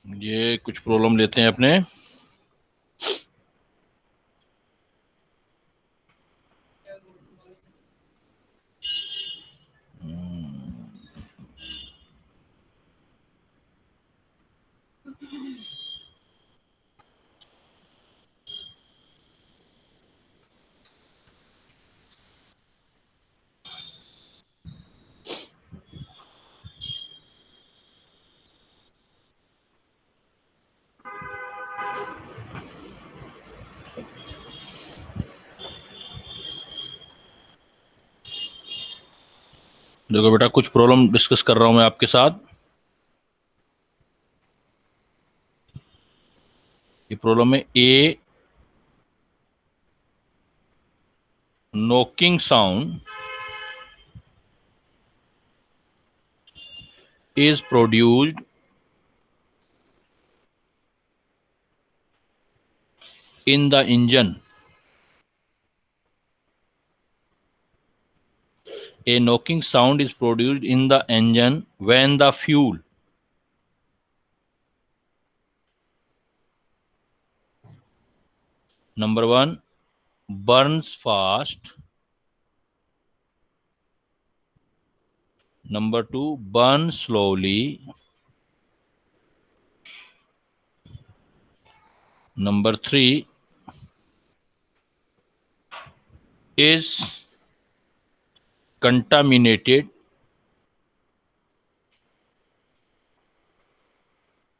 ये कुछ प्रॉब्लम लेते हैं अपने। देखो बेटा, कुछ प्रॉब्लम डिस्कस कर रहा हूं मैं आपके साथ। ये प्रॉब्लम है a knocking sound is produced in the engine. A knocking sound is produced in the engine when the fuel, number one, burns fast, number two, burns slowly, number three, is contaminated,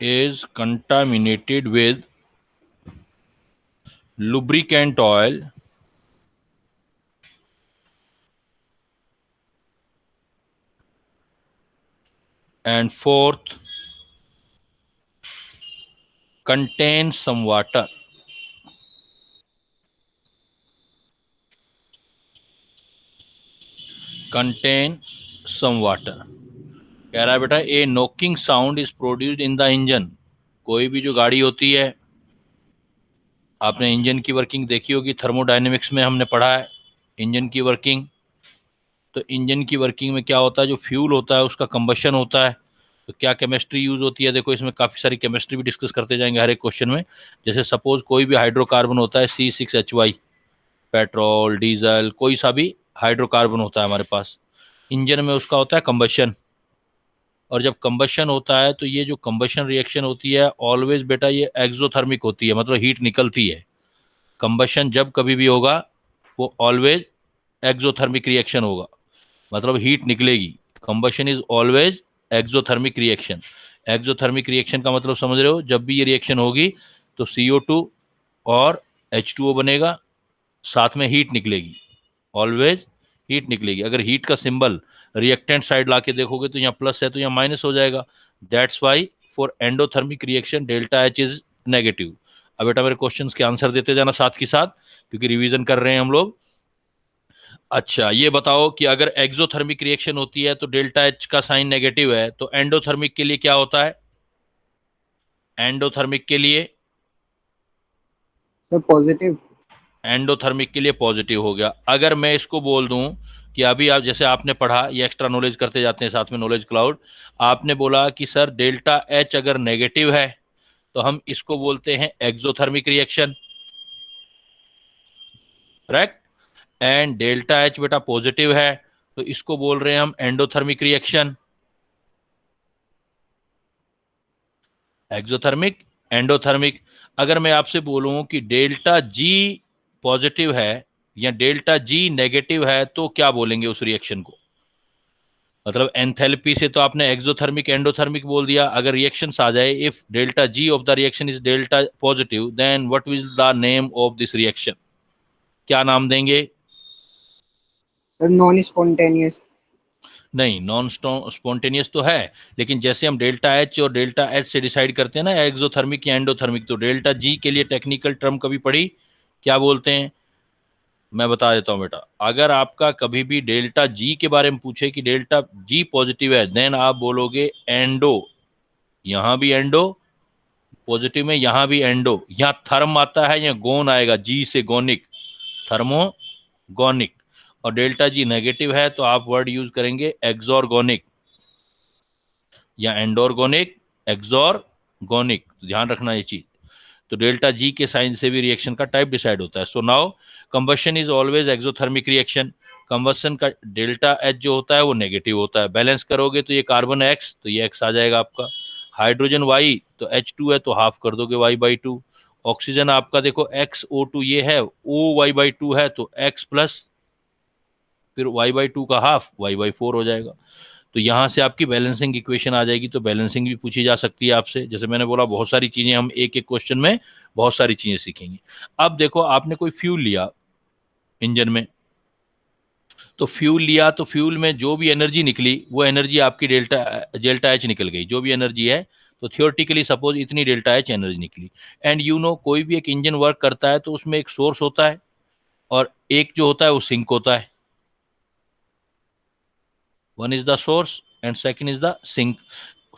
with lubricant oil, and fourth, contains some water. Contain some water. कह रहा है बेटा a knocking sound is produced in the engine. कोई भी जो गाड़ी होती है, आपने इंजन की वर्किंग देखी होगी, थर्मोडायनेमिक्स में हमने पढ़ा है इंजन की वर्किंग। तो इंजन की वर्किंग में क्या होता है, जो फ्यूल होता है उसका कंबशन होता है। तो क्या केमिस्ट्री यूज होती है, देखो इसमें काफ़ी सारी केमिस्ट्री भी डिस्कस करते जाएंगे हर एक क्वेश्चन में। जैसे सपोज कोई भी हाइड्रोकार्बन होता है C6H5, पेट्रोल डीजल कोई सा भी हाइड्रोकार्बन होता है हमारे पास, इंजन में उसका होता है कंबशन। और जब कंबशन होता है तो ये जो कंबशन रिएक्शन होती है ऑलवेज बेटा ये एक्सोथर्मिक होती है, मतलब हीट निकलती है। कंबशन जब कभी भी होगा वो ऑलवेज एक्सोथर्मिक रिएक्शन होगा, मतलब हीट निकलेगी। Combustion is always exothermic reaction. Exothermic reaction का मतलब समझ रहे हो, जब भी ये रिएक्शन होगी तो CO2 और H2O बनेगा, साथ में हीट निकलेगी, ऑलवेज हीट निकलेगी। अगर हीट का सिंबल रिएक्टेंट साइड लाके देखोगे तो यहाँ प्लस है तो यहाँ माइनस हो जाएगा। That's why for endothermic reaction delta H is negative. अब बेटा मेरे क्वेश्चंस के आंसर देते जाना साथ के साथ, क्योंकि रिवीजन कर रहे हैं हम लोग। अच्छा ये बताओ कि अगर एक्सोथर्मिक रिएक्शन होती है तो डेल्टा H का साइन नेगेटिव है, तो एंडोथर्मिक के लिए क्या होता है? एंडोथर्मिक के लिए, सर पॉजिटिव। एंडोथर्मिक के लिए पॉजिटिव हो गया। अगर मैं इसको बोल दूं कि अभी आप जैसे आपने पढ़ा, ये एक्स्ट्रा नॉलेज करते जाते हैं साथ में, नॉलेज क्लाउड। आपने बोला कि सर डेल्टा H अगर नेगेटिव है तो हम इसको बोलते हैं exothermic reaction, correct. And delta H बेटा पॉजिटिव है तो इसको बोल रहे हैं हम एंडोथर्मिक रिएक्शन। Exothermic, endothermic. अगर मैं आपसे बोलूं कि डेल्टा G पॉजिटिव है या डेल्टा G नेगेटिव है तो क्या बोलेंगे उस रिएक्शन को? मतलब एंथैल्पी से तो आपने एक्सोथर्मिक एंडोथर्मिक बोल दिया। अगर रिएक्शंस आ जाए, if delta G of the reaction is delta positive, then what is the name of this reaction? क्या नाम देंगे? Sir non spontaneous. नहीं, नॉन स्पॉन्टेनियस तो है, लेकिन जैसे हम डेल्टा H और डेल्टा H से डिसाइड करते हैं ना एक्सोथर्मिक या एंडोथर्मिक, तो डेल्टा G के लिए टेक्निकल टर्म कभी पढ़ी? क्या बोलते हैं? मैं बता देता हूँ बेटा। अगर आपका कभी भी डेल्टा G के बारे में पूछे कि डेल्टा G पॉजिटिव है, देन आप बोलोगे एंडो। यहाँ भी एंडो पॉजिटिव में, यहाँ भी एंडो। यहाँ थर्म आता है या गोन आएगा, जी से गोनिक, थर्मोगोनिक। और डेल्टा G नेगेटिव है तो आप वर्ड यूज करेंगे एक्सोरगोनिक या एंडोरगोनिक, एक्सोर गोनिक, ध्यान रखना ये चीज। तो डेल्टा जी के साइन से भी रिएक्शन का टाइप डिसाइड होता है। So now combustion is always exothermic reaction. Combustion का डेल्टा एच जो होता है वो नेगेटिव होता है। बैलेंस करोगे तो ये कार्बन एक्स, तो ये एक्स आ जाएगा आपका। हाइड्रोजन वाई, तो H2 है तो हाफ कर दोगे Y/2। ऑक्सीजन आपका देखो XO2 ये है, OY/2 है तो x प्लस फिर Y/2 का हाफ Y/4 हो जाएगा। तो यहाँ से आपकी बैलेंसिंग इक्वेशन आ जाएगी। तो बैलेंसिंग भी पूछी जा सकती है आपसे। जैसे मैंने बोला बहुत सारी चीजें हम एक एक क्वेश्चन में बहुत सारी चीजें सीखेंगे। अब देखो आपने कोई फ्यूल लिया इंजन में, तो फ्यूल लिया तो फ्यूल में जो भी एनर्जी निकली वो एनर्जी आपकी डेल्टा डेल्टा एच निकल गई, जो भी एनर्जी है। तो थियोरटिकली सपोज इतनी डेल्टा एच एनर्जी निकली। एंड यू नो कोई भी एक इंजन वर्क करता है तो उसमें एक सोर्स होता है और एक जो होता है वो सिंक होता है। One is the source and second is the sink.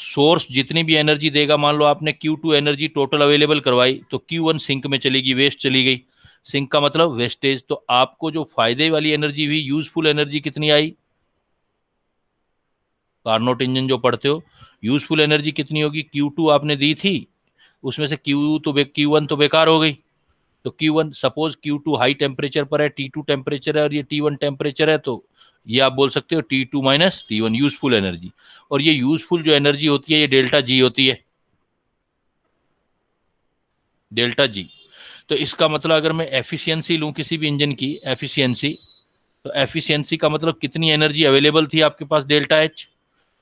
Source जितनी भी एनर्जी देगा, मान लो आपने Q2 एनर्जी टोटल अवेलेबल करवाई तो Q1 सिंक में चलेगी, वेस्ट चली गई। सिंक का मतलब वेस्टेज। तो आपको जो फायदे वाली एनर्जी हुई, यूजफुल एनर्जी कितनी आई? कार्नोट इंजन जो पढ़ते हो, यूजफुल एनर्जी कितनी होगी? Q2 आपने दी थी, उसमें से Q1 तो बेकार हो गई। तो Q1 suppose Q2 high temperature पर है, T2 टेम्परेचर है और ये T1 टेम्परेचर है, तो ये आप बोल सकते हो T2 minus T1 useful energy. और ये यूजफुल जो एनर्जी होती है ये डेल्टा जी होती है, डेल्टा जी। तो इसका मतलब अगर मैं एफिशिएंसी लूं किसी भी इंजन की एफिशिएंसी, तो एफिशिएंसी का मतलब कितनी एनर्जी अवेलेबल थी आपके पास डेल्टा एच,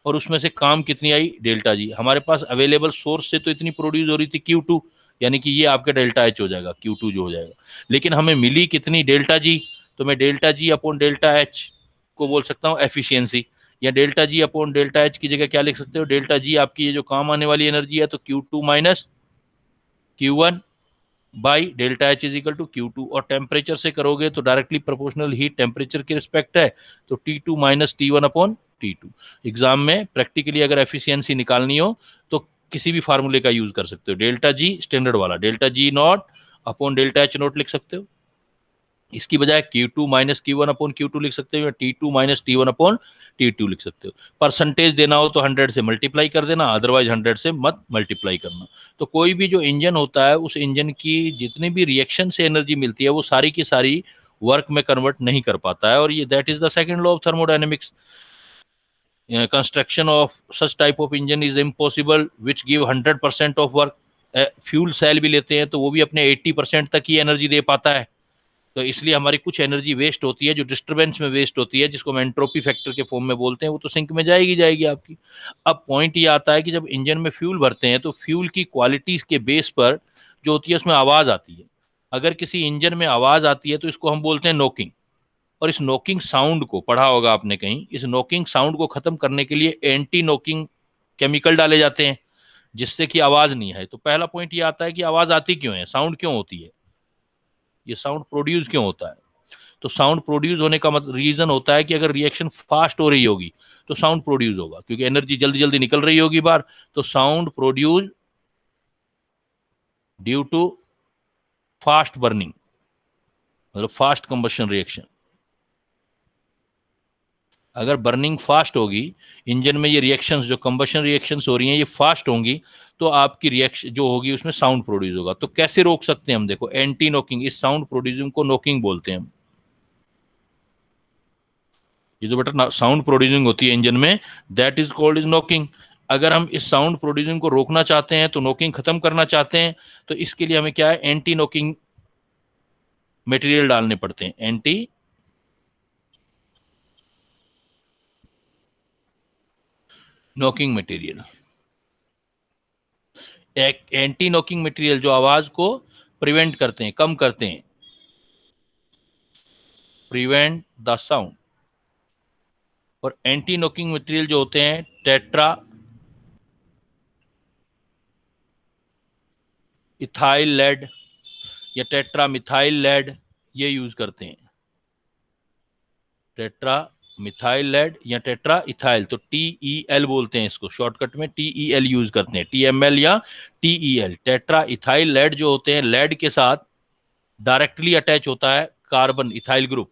और उसमें से काम कितनी आई डेल्टा जी। हमारे पास अवेलेबल सोर्स से तो इतनी प्रोड्यूस हो रही थी Q2, यानी कि ये आपका डेल्टा एच हो जाएगा, Q2 जो हो जाएगा। लेकिन हमें मिली कितनी डेल्टा जी, तो मैं delta G upon delta H को बोल सकता हूँ एफिशिएंसी। या delta G upon delta H की जगह क्या लिख सकते हो, डेल्टा जी आपकी ये जो काम आने वाली एनर्जी है, तो Q2 minus Q1 by delta H is equal to Q2। और टेम्परेचर से करोगे तो डायरेक्टली प्रोपोर्शनल हीट टेम्परेचर की रिस्पेक्ट है, तो T2 minus T1 upon T2। Exam में प्रैक्टिकली अगर एफिशिएंसी निकालनी हो तो किसी भी फार्मूले का यूज कर सकते हो। डेल्टा जी स्टैंडर्ड वाला delta G not upon delta H not लिख सकते हो। इसकी बजाय Q2 minus Q1 upon Q2 लिख सकते हो, या T2 minus T1 upon T2 लिख सकते हो। परसेंटेज देना हो तो 100 से मल्टीप्लाई कर देना, अदरवाइज 100 से मत मल्टीप्लाई करना। तो कोई भी जो इंजन होता है उस इंजन की जितनी भी रिएक्शन से एनर्जी मिलती है वो सारी की सारी वर्क में कन्वर्ट नहीं कर पाता है। और ये that is the second law of thermodynamics. Construction of such type of engine is impossible which give 100% of work. Fuel cell भी लेते हैं तो वो भी अपने 80% तक ही एनर्जी दे पाता है। तो इसलिए हमारी कुछ एनर्जी वेस्ट होती है, जो डिस्टर्बेंस में वेस्ट होती है, जिसको हम एंट्रोपी फैक्टर के फॉर्म में बोलते हैं, वो तो सिंक में जाएगी जाएगी आपकी। अब पॉइंट ये आता है कि जब इंजन में फ्यूल भरते हैं तो फ्यूल की क्वालिटीज के बेस पर जो होती है उसमें आवाज आती है। अगर किसी इंजन में आवाज आती है तो इसको हम बोलते हैं नोकिंग। और इस नोकिंग साउंड को पढ़ा होगा आपने कहीं, इस नोकिंग साउंड को खत्म करने के लिए एंटी नोकिंग केमिकल डाले जाते हैं जिससे कि आवाज नहीं आए। तो पहला पॉइंट ये आता है कि आवाज आती क्यों है, साउंड क्यों होती है, ये साउंड प्रोड्यूस क्यों होता है। तो साउंड प्रोड्यूस होने का मतलब रीजन होता है कि अगर रिएक्शन फास्ट हो रही होगी तो साउंड प्रोड्यूस होगा, क्योंकि एनर्जी जल्दी जल्दी निकल रही होगी बाहर। तो sound produce due to fast burning, मतलब फास्ट कंबशन रिएक्शन। अगर बर्निंग फास्ट होगी इंजन में, ये रिएक्शंस जो कंबशन रिएक्शंस हो रही हैं ये फास्ट होंगी, तो आपकी रिएक्शन जो होगी उसमें साउंड प्रोड्यूस होगा। तो कैसे रोक सकते हैं हम, देखो एंटी नोकिंग, इस साउंड प्रोड्यूसिंग को नोकिंग बोलते हैं हम। ये जो बेटा साउंड प्रोड्यूसिंग होती है इंजन में, that is called is knocking. अगर हम इस साउंड प्रोड्यूसिंग को रोकना चाहते हैं, तो नोकिंग खत्म करना चाहते हैं, तो इसके लिए हमें क्या है, एंटी नोकिंग मटेरियल डालने पड़ते हैं। Anti knocking material, anti knocking material जो आवाज को प्रिवेंट करते हैं, कम करते हैं, प्रिवेंट द साउंड। और एंटी नोकिंग मटेरियल जो होते हैं टेट्रा इथाइल लेड या टेट्रा मिथाइल लेड, ये यूज करते हैं। टेट्रा मिथाइल लेड या टेट्रा इथाइल, तो TEL बोलते हैं इसको, शॉर्टकट में TEL यूज करते हैं, TML या TEL। टेट्रा इथाइल लेड जो होते हैं, लेड के साथ डायरेक्टली अटैच होता है कार्बन इथाइल ग्रुप।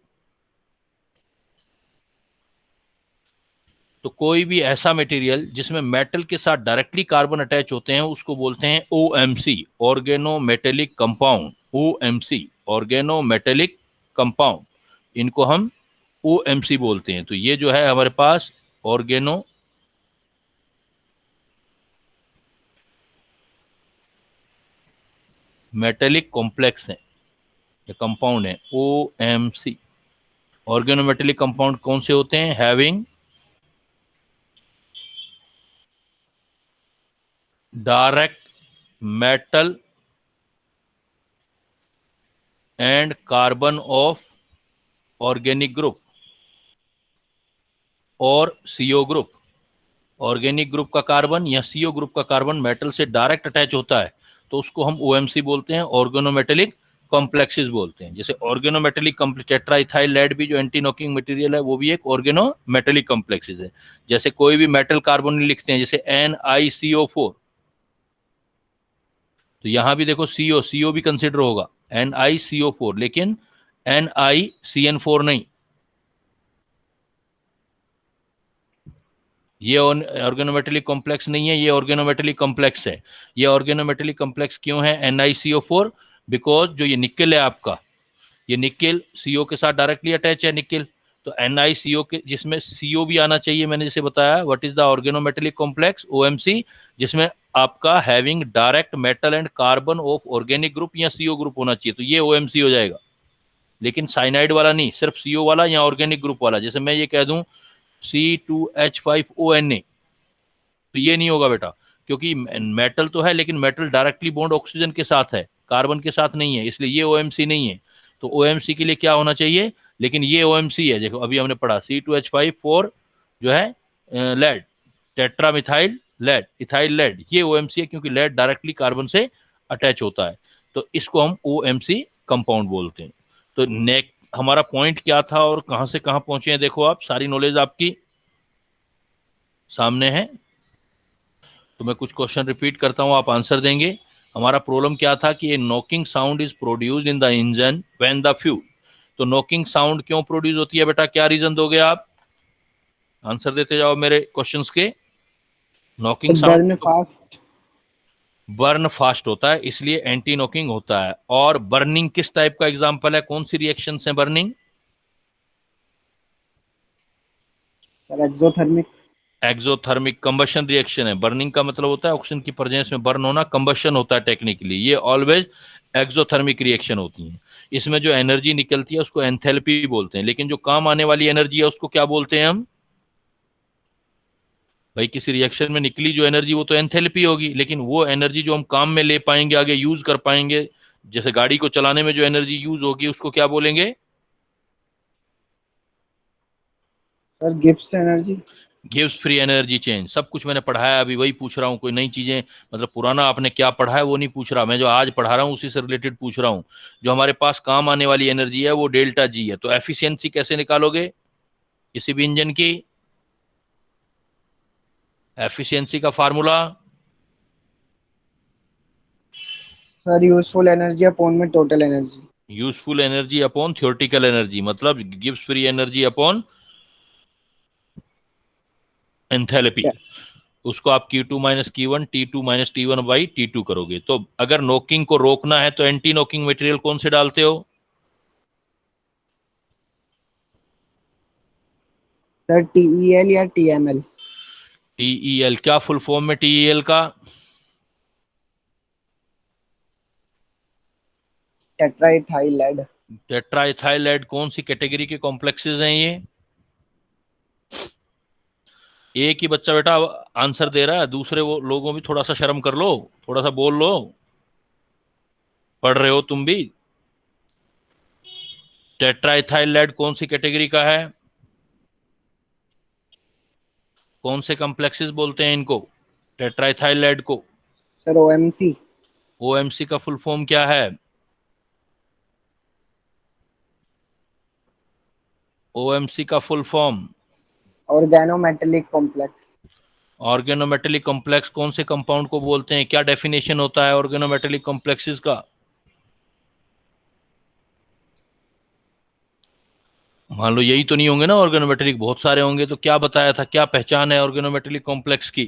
तो कोई भी ऐसा मटेरियल जिसमें मेटल के साथ डायरेक्टली कार्बन अटैच होते हैं उसको बोलते हैं OMC, organometallic compound. OMC, organometallic compound, इनको हम ओएमसी बोलते हैं। तो ये जो है हमारे पास ऑर्गेनो मेटेलिक कॉम्प्लेक्स है, ये कंपाउंड है ओएमसी। ऑर्गेनोमेटेलिक कंपाउंड कौन से होते हैं? Having direct metal and carbon of organic group और सीओ ग्रुप। ऑर्गेनिक ग्रुप का कार्बन या सीओ ग्रुप का कार्बन मेटल से डायरेक्ट अटैच होता है तो उसको हम ओएमसी बोलते हैं, ऑर्गेनोमेटेलिक कॉम्प्लेक्सेस बोलते हैं। जैसे ऑर्गेनोमेटेलिक टेट्राइथाइल लेड भी जो एंटी नॉकिंग मटेरियल है वो भी एक ऑर्गेनोमेटेलिक कॉम्प्लेक्सेस है। जैसे कोई भी मेटल कार्बन लिखते हैं जैसे NiCO4, तो यहां भी देखो सीओ भी कंसिडर होगा, NiCO4, लेकिन NiCN4 नहीं। ये ऑर्गेनोमेटेलिक कॉम्प्लेक्स नहीं है, ये ऑर्गेनोमेटेलिक कॉम्प्लेक्स है। ये ऑर्गेनोमेटेलिक कॉम्प्लेक्स क्यों है NiCO4? बिकॉज जो ये निकेल है आपका, ये निकेल सीओ के साथ डायरेक्टली अटैच है निकेल, तो NiCO के जिसमें सीओ भी आना चाहिए। मैंने जैसे बताया what is the organometallic complex OMC, जिसमें आपका having direct metal and carbon of organic group या सीओ ग्रुप होना चाहिए, तो ये ओएमसी हो जाएगा। लेकिन साइनाइड वाला नहीं, सिर्फ सीओ वाला या ऑर्गेनिक ग्रुप वाला। जैसे मैं ये कह दूं C2H5ONA, तो ये नहीं होगा बेटा, क्योंकि मेटल तो है लेकिन मेटल डायरेक्टली बॉन्ड ऑक्सीजन के साथ है, कार्बन के साथ नहीं है, इसलिए ये ओएमसी नहीं है। तो ओएमसी के लिए क्या होना चाहिए? लेकिन ये ओएमसी है, देखो अभी हमने पढ़ा C2H5 4 जो है lead, tetramethyl lead, ethyl lead, ये ओएमसी है क्योंकि लेड डायरेक्टली कार्बन से अटैच होता है, तो इसको हम ओएमसी कंपाउंड बोलते हैं। तो नेक हमारा पॉइंट क्या था और कहां से कहां पहुंचे हैं, देखो आप सारी नॉलेज आपकी सामने है। तो मैं कुछ क्वेश्चन रिपीट करता हूं, आप आंसर देंगे। हमारा प्रॉब्लम क्या था कि a knocking sound is produced in the engine when the fuel. तो नॉकिंग साउंड क्यों प्रोड्यूस होती है बेटा, क्या रीजन दोगे आप? आंसर देते जाओ मेरे क्वेश्चंस के। Knocking burn sound fast. Burn fast होता है इसलिए एंटी नॉकिंग होता है। और बर्निंग किस टाइप का एग्जांपल है, कौन सी रिएक्शन है burning? Sir exothermic. Exothermic combustion reaction है। बर्निंग का मतलब होता है ऑक्सीजन की प्रेजेंस में बर्न होना, कंबशन होता है टेक्निकली, ये ऑलवेज एक्सोथर्मिक रिएक्शन होती है। इसमें जो एनर्जी निकलती है उसको एंथैल्पी बोलते हैं, लेकिन जो काम आने वाली एनर्जी है उसको क्या बोलते हैं हम? भाई किसी रिएक्शन में निकली जो एनर्जी वो तो एंथैल्पी होगी, लेकिन वो एनर्जी जो हम काम में ले पाएंगे, आगे यूज कर पाएंगे, जैसे गाड़ी को चलाने में जो एनर्जी यूज होगी उसको क्या बोलेंगे? Sir Gibbs energy. Gives free energy change. सब कुछ मैंने पढ़ाया, अभी वही पूछ रहा हूँ, कोई नई चीजें मतलब पुराना आपने क्या पढ़ा है वो नहीं पूछ रहा, मैं जो आज पढ़ा रहा हूँ उसी से रिलेटेड पूछ रहा हूँ। जो हमारे पास काम आने वाली एनर्जी है वो डेल्टा जी है। तो एफिशिएंसी कैसे निकालोगे किसी भी इंजन की? एफिशिएंसी का formula sir useful energy upon में total energy. Useful energy upon theoretical energy, मतलब gives free energy upon enthalpy. उसको आप Q2 minus Q1, T2 minus T1 by T2 करोगे। तो अगर नॉकिंग को रोकना है तो एंटी नॉकिंग मटेरियल कौन से डालते हो? सर TEL या TML। TEL, क्या फुल फॉर्म में TEL का? Tetraethyl lead. टेट्राइथाइलेड कौन सी कैटेगरी के कॉम्प्लेक्सेस हैं ये? एक ही बच्चा बेटा आंसर दे रहा है, दूसरे वो लोगों भी थोड़ा सा शर्म कर लो, थोड़ा सा बोल लो, पढ़ रहे हो तुम भी। टेट्राइथाइलेड कौन सी कैटेगरी का है? कौन से कॉम्प्लेक्सेस बोलते हैं इनको, टेट्राइथाइलेड को? Sir OMC। ओएमसी का फुल फॉर्म क्या है? ओएमसी का full form organometallic complex. Organometallic complex कौन से कंपाउंड को बोलते हैं, क्या डेफिनेशन होता है ऑर्गेनोमेटेलिक कॉम्प्लेक्सेस का? मान लो यही तो नहीं होंगे ना ऑर्गेनोमेटेलिक, बहुत सारे होंगे। तो क्या बताया था, क्या पहचान है ऑर्गेनोमेटेलिक कॉम्प्लेक्स की?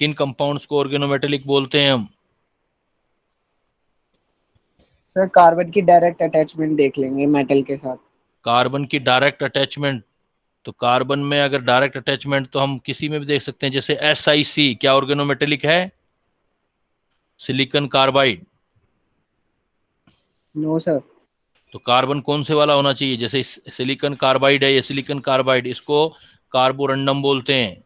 किन कंपाउंड्स को ऑर्गेनोमेटेलिक बोलते हैं हम? सर कार्बन की डायरेक्ट अटैचमेंट देख लेंगे मेटल के साथ। कार्बन की डायरेक्ट अटैचमेंट। तो कार्बन में अगर डायरेक्ट अटैचमेंट तो हम किसी में भी देख सकते हैं, जैसे SiC, क्या ऑर्गेनोमेटेलिक है? Silicon carbide. No sir. तो कार्बन कौन से वाला होना चाहिए? जैसे सिलिकॉन कार्बाइड है, ये सिलिकॉन कार्बाइड, इसको कार्बोरंडम बोलते हैं।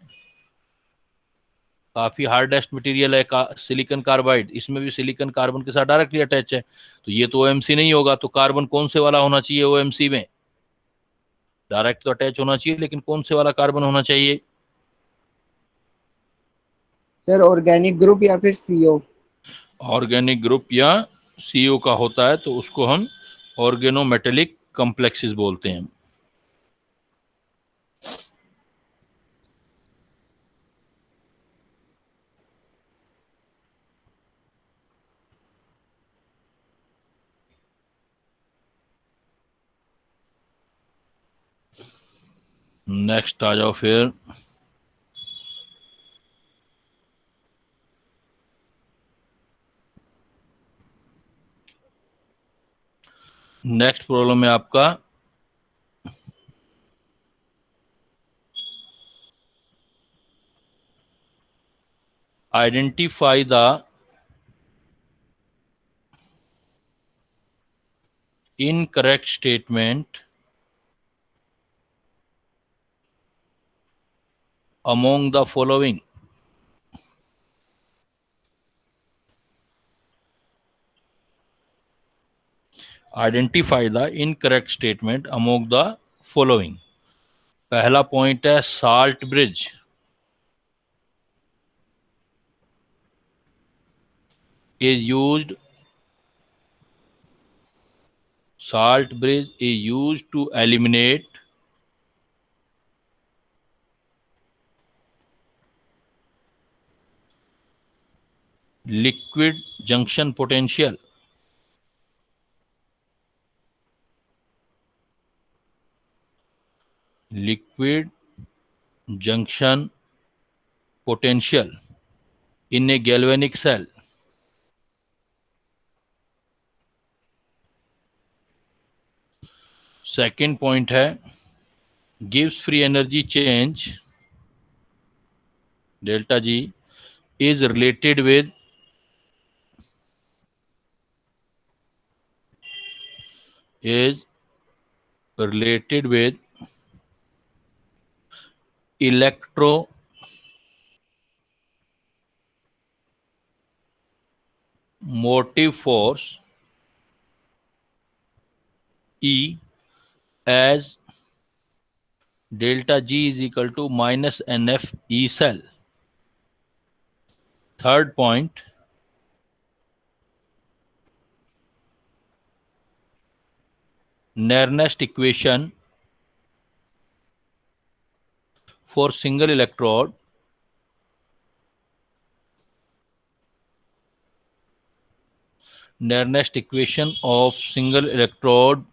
काफी हार्डेस्ट मटेरियल है सिलिकॉन कार्बाइड, इसमें भी सिलिकॉन कार्बन के साथ डायरेक्टली अटैच है। तो ये तो OMC नहीं होगा। तो कार्बन कौन से वाला होना चाहिए OMC में? डायरेक्ट तो अटैच होना चाहिए, लेकिन कौन से वाला कार्बन होना चाहिए? सर ऑर्गेनिक ग्रुप या फिर CO। ऑर्गेनिक ग्रुप या CO का होता है, तो उसको हम ऑर्गेनोमेटेलिक कॉम्प्लेक्सेस बोलते हैं। नेक्स्ट आ जाओ फिर। नेक्स्ट प्रॉब्लम है आपका identify the incorrect statement among the following. Identify the incorrect statement among the following. पहला पॉइंट है salt bridge is used salt bridge is used to eliminate liquid junction potential. Liquid junction potential in a galvanic cell. Second point है gives free energy change delta G is related with is related with electromotive force E as delta G is equal to minus NF E cell. Third point, Nernst equation for single electrode Nernst equation of single electrode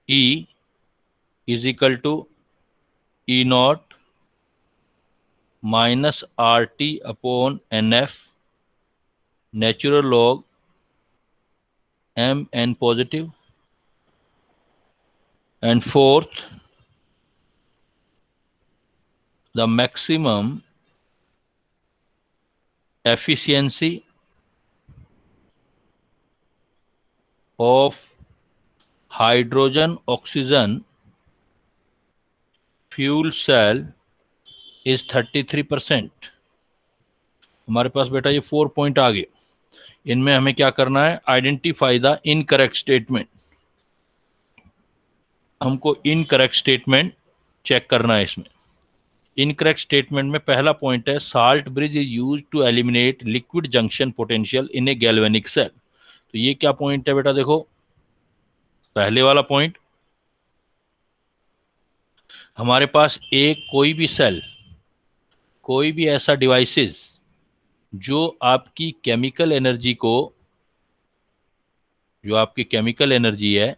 E is equal to E naught minus RT upon NF natural log Mn positive. And fourth, the maximum efficiency of hydrogen oxygen fuel cell is 33%। हमारे पास बेटा ये 4 point आ गए। इनमें हमें क्या करना है, identify the incorrect statement. हमको इनकरेक्ट स्टेटमेंट चेक करना है। इसमें इनकरेक्ट स्टेटमेंट में पहला पॉइंट है salt bridge is use to eliminate liquid junction potential in a galvanic cell. तो ये क्या पॉइंट है बेटा, देखो पहले वाला पॉइंट, हमारे पास एक कोई भी सेल, कोई भी ऐसा डिवाइसेस जो आपकी केमिकल एनर्जी को, जो आपकी केमिकल एनर्जी है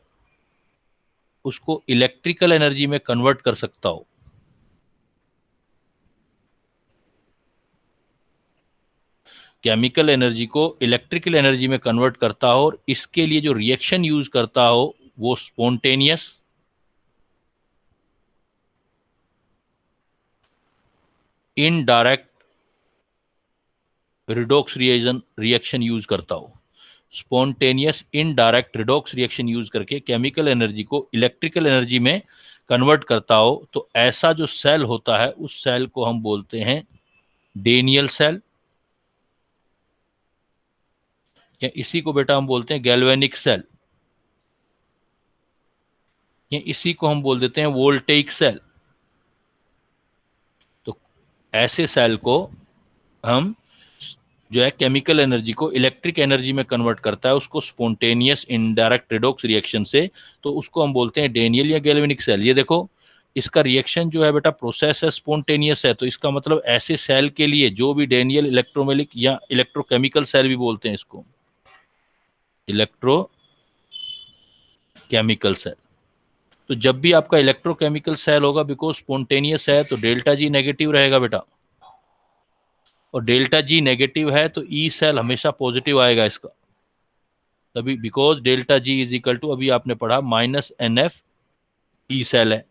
उसको इलेक्ट्रिकल एनर्जी में कन्वर्ट कर सकता हो। केमिकल एनर्जी को इलेक्ट्रिकल एनर्जी में कन्वर्ट करता हो, और इसके लिए जो रिएक्शन यूज करता हो वो spontaneous indirect redox reaction use करता हो। Spontaneous indirect redox reaction use करके केमिकल एनर्जी को इलेक्ट्रिकल एनर्जी में कन्वर्ट करता हो, तो ऐसा जो सेल होता है उस सेल को हम बोलते हैं डेनियल सेल, या इसी को बेटा हम बोलते हैं गैल्वेनिक सेल, या इसी को हम बोल देते हैं वोल्टेइक सेल। तो ऐसे सेल को हम जो है केमिकल एनर्जी को इलेक्ट्रिक एनर्जी में कन्वर्ट करता है, उसको स्पॉन्टेनियस इनडायरेक्ट रिडॉक्स रिएक्शन से, तो उसको हम बोलते हैं डेनियल या गैल्वेनिक सेल। ये देखो इसका रिएक्शन जो है बेटा प्रोसेस है स्पॉन्टेनियस है, तो इसका मतलब ऐसे सेल के लिए जो भी डेनियल इलेक्ट्रोमेलिक या इलेक्ट्रोकेमिकल सेल भी बोलते हैं इसको, इलेक्ट्रोकेमिकल सेल। तो जब भी आपका इलेक्ट्रोकेमिकल सेल होगा, बिकॉज स्पॉन्टेनियस है, तो डेल्टा जी नेगेटिव रहेगा बेटा, और डेल्टा जी नेगेटिव है तो ई सेल हमेशा पॉजिटिव आएगा इसका, तभी because delta G is equal to, अभी आपने पढ़ा, minus n F E cell है,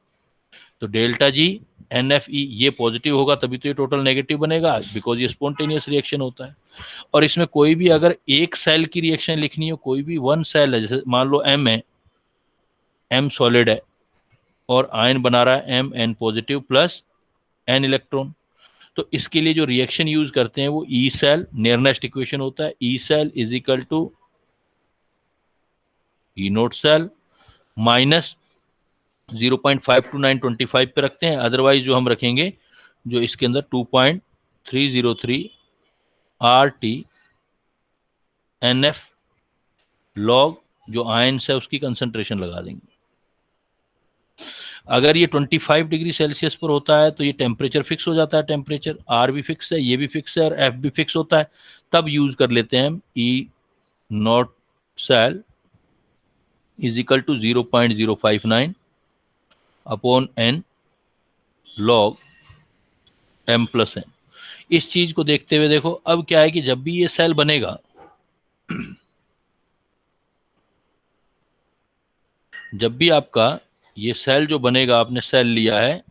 तो delta G n F E ये पॉजिटिव होगा, तभी तो ये टोटल नेगेटिव बनेगा, बिकॉज ये स्पॉन्टेनियस रिएक्शन होता है। और इसमें कोई भी अगर एक सेल की रिएक्शन लिखनी हो, कोई भी वन सेल है, जैसे मान लो एम है, एम सॉलिड है और आयन बना रहा है M n positive plus n electron, तो इसके लिए जो रिएक्शन यूज करते हैं वो ई सेल, नेरनेस्ट इक्वेशन होता है, E cell is equal to E not cell minus 0.52925 पे रखते हैं, अदरवाइज जो हम रखेंगे जो इसके अंदर 2.303 R T n F log जो आयंस है उसकी कंसंट्रेशन लगा देंगे। अगर ये 25 डिग्री सेल्सियस पर होता है तो ये टेम्परेचर फिक्स हो जाता है, टेम्परेचर आर भी फिक्स है, ये भी फिक्स है और एफ भी फिक्स होता है, तब यूज कर लेते हैं हम E naught cell is equal to 0.059 upon n log m plus n. इस चीज को देखते हुए देखो अब क्या है कि जब भी ये सेल बनेगा, जब भी आपका ये सेल जो बनेगा, आपने सेल लिया है,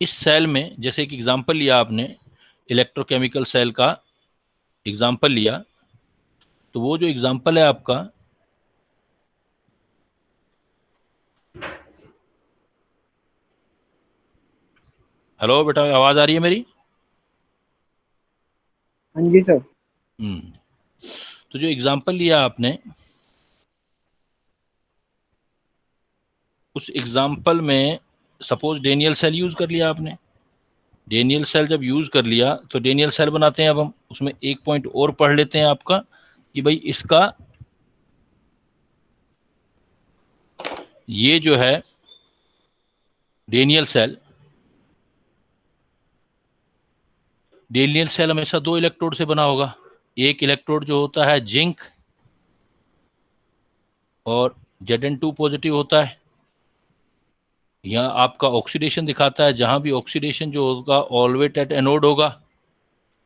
इस सेल में जैसे एक एग्जांपल लिया आपने, इलेक्ट्रोकेमिकल सेल का एग्जांपल लिया, तो वो जो एग्जांपल है आपका, हेलो बेटा आवाज आ रही है मेरी? हाँ जी सर। तो जो एग्जांपल लिया आपने, उस एग्जांपल में सपोज डेनियल सेल यूज कर लिया आपने, डेनियल सेल जब यूज कर लिया तो डेनियल सेल बनाते हैं। अब हम उसमें एक पॉइंट और पढ़ लेते हैं आपका कि भाई इसका ये जो है डेनियल सेल, डेनियल सेल हमेशा दो इलेक्ट्रोड से बना होगा। एक इलेक्ट्रोड जो होता है जिंक और Zn2 पॉजिटिव होता है, यहाँ आपका ऑक्सीडेशन दिखाता है, जहां भी ऑक्सीडेशन जो होगा ऑलवेज एट एनोड होगा,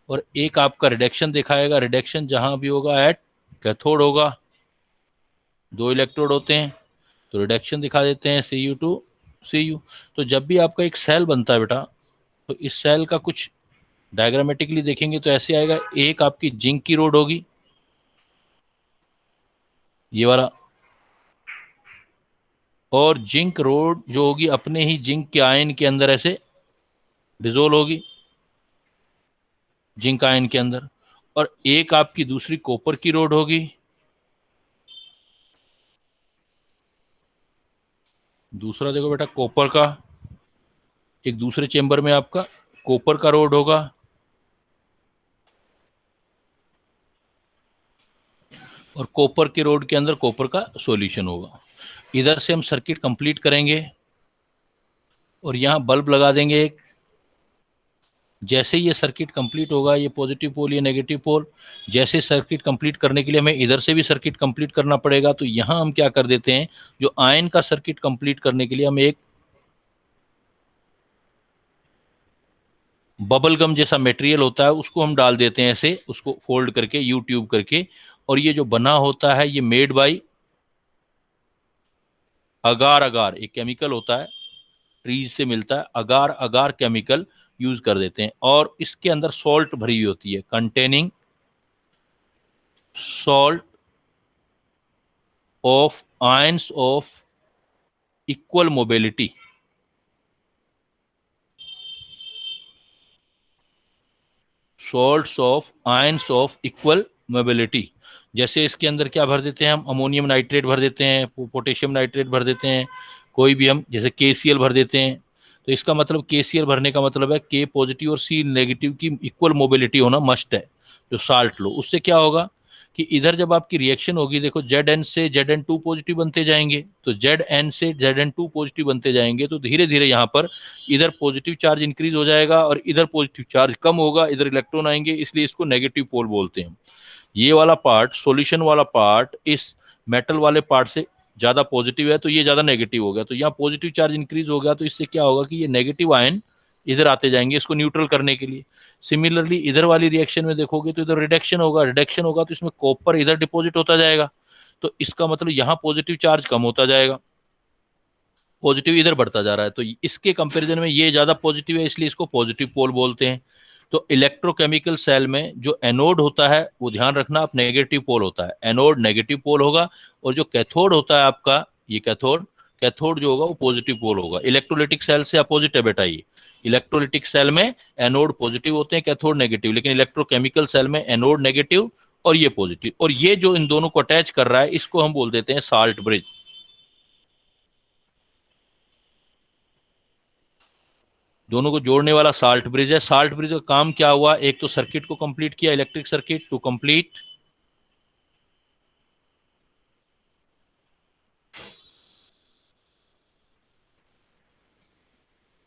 और एक आपका रिडक्शन दिखाएगा, रिडक्शन जहां भी होगा एट कैथोड होगा। दो इलेक्ट्रोड होते हैं तो रिडक्शन दिखा देते हैं Cu2 Cu। तो जब भी आपका एक सेल बनता है बेटा, तो इस सेल का कुछ डायग्रामेटिकली देखेंगे तो ऐसे आएगा, एक आपकी जिंक की रोड होगी, ये वाला, और जिंक रोड जो होगी अपने ही जिंक के आयन के अंदर ऐसे डिजोल्व होगी, जिंक आयन के अंदर, और एक आपकी दूसरी कॉपर की रोड होगी, दूसरा देखो बेटा कॉपर का, एक दूसरे चेंबर में आपका कॉपर का रोड होगा, और कॉपर के रोड के अंदर कॉपर का सॉल्यूशन होगा। इधर से हम सर्किट कंप्लीट करेंगे और यहाँ बल्ब लगा देंगे एक, जैसे ये सर्किट कंप्लीट होगा, ये पॉजिटिव पोल, ये नेगेटिव पोल, जैसे सर्किट कंप्लीट करने के लिए हमें इधर से भी सर्किट कंप्लीट करना पड़ेगा, तो यहाँ हम क्या कर देते हैं, जो आयन का सर्किट कंप्लीट करने के लिए हम एक बबल गम जैसा मटेरियल होता है उसको हम डाल देते हैं, ऐसे उसको फोल्ड करके, यू ट्यूब करके, और ये जो बना होता है ये मेड बाय अगार अगार, एक केमिकल होता है, ट्रीज से मिलता है, अगार अगार केमिकल यूज कर देते हैं। और इसके अंदर सॉल्ट भरी हुई होती है, containing salt of ions of equal mobility. Salts of ions of equal mobility, जैसे इसके अंदर क्या भर देते हैं हम, अमोनियम नाइट्रेट भर देते हैं, पोटेशियम नाइट्रेट भर देते हैं, कोई भी हम जैसे KCl भर देते हैं। तो इसका मतलब KCl भरने का मतलब है K पॉजिटिव और C नेगेटिव की इक्वल मोबिलिटी होना मस्ट है। जो साल्ट लो, उससे क्या होगा कि इधर जब आपकी रिएक्शन होगी, देखो Zn से Zn2 पॉजिटिव बनते जाएंगे, तो Zn से Zn2 पॉजिटिव बनते जाएंगे, तो धीरे धीरे यहाँ पर इधर पॉजिटिव चार्ज इंक्रीज हो जाएगा और इधर पॉजिटिव चार्ज कम होगा, इधर इलेक्ट्रॉन आएंगे, इसलिए इसको नेगेटिव पोल बोलते हैं। ये वाला पार्ट, सॉल्यूशन वाला पार्ट, इस मेटल वाले पार्ट से ज्यादा पॉजिटिव है, तो ये ज्यादा नेगेटिव हो गया, तो यहाँ पॉजिटिव चार्ज इंक्रीज हो गया, तो इससे क्या होगा कि ये नेगेटिव आयन इधर आते जाएंगे इसको न्यूट्रल करने के लिए। सिमिलरली इधर वाली रिएक्शन में देखोगे तो इधर रिडक्शन होगा, रिडक्शन होगा तो इसमें कॉपर इधर डिपॉजिट होता जाएगा, तो इसका मतलब यहाँ पॉजिटिव चार्ज कम होता जाएगा, पॉजिटिव इधर बढ़ता जा रहा है, तो इसके कंपैरिजन में ये ज्यादा पॉजिटिव है, इसलिए इसको पॉजिटिव पोल बोलते हैं। तो इलेक्ट्रोकेमिकल सेल में जो एनोड होता है वो ध्यान रखना आप नेगेटिव पोल होता है, एनोड नेगेटिव पोल होगा, और जो कैथोड होता है आपका, ये कैथोड, कैथोड जो होगा वो पॉजिटिव पोल होगा। इलेक्ट्रोलिटिक सेल से अपोजिट है बेटा ये, इलेक्ट्रोलिटिक सेल में एनोड पॉजिटिव होते हैं, कैथोड नेगेटिव, लेकिन इलेक्ट्रोकेमिकल सेल में एनोड नेगेटिव और ये पॉजिटिव, और ये जो इन दोनों को अटैच कर रहा है इसको हम बोल देते हैं साल्ट ब्रिज। दोनों को जोड़ने वाला साल्ट ब्रिज है। साल्ट ब्रिज का काम क्या हुआ, एक तो सर्किट को कंप्लीट किया, electric circuit to complete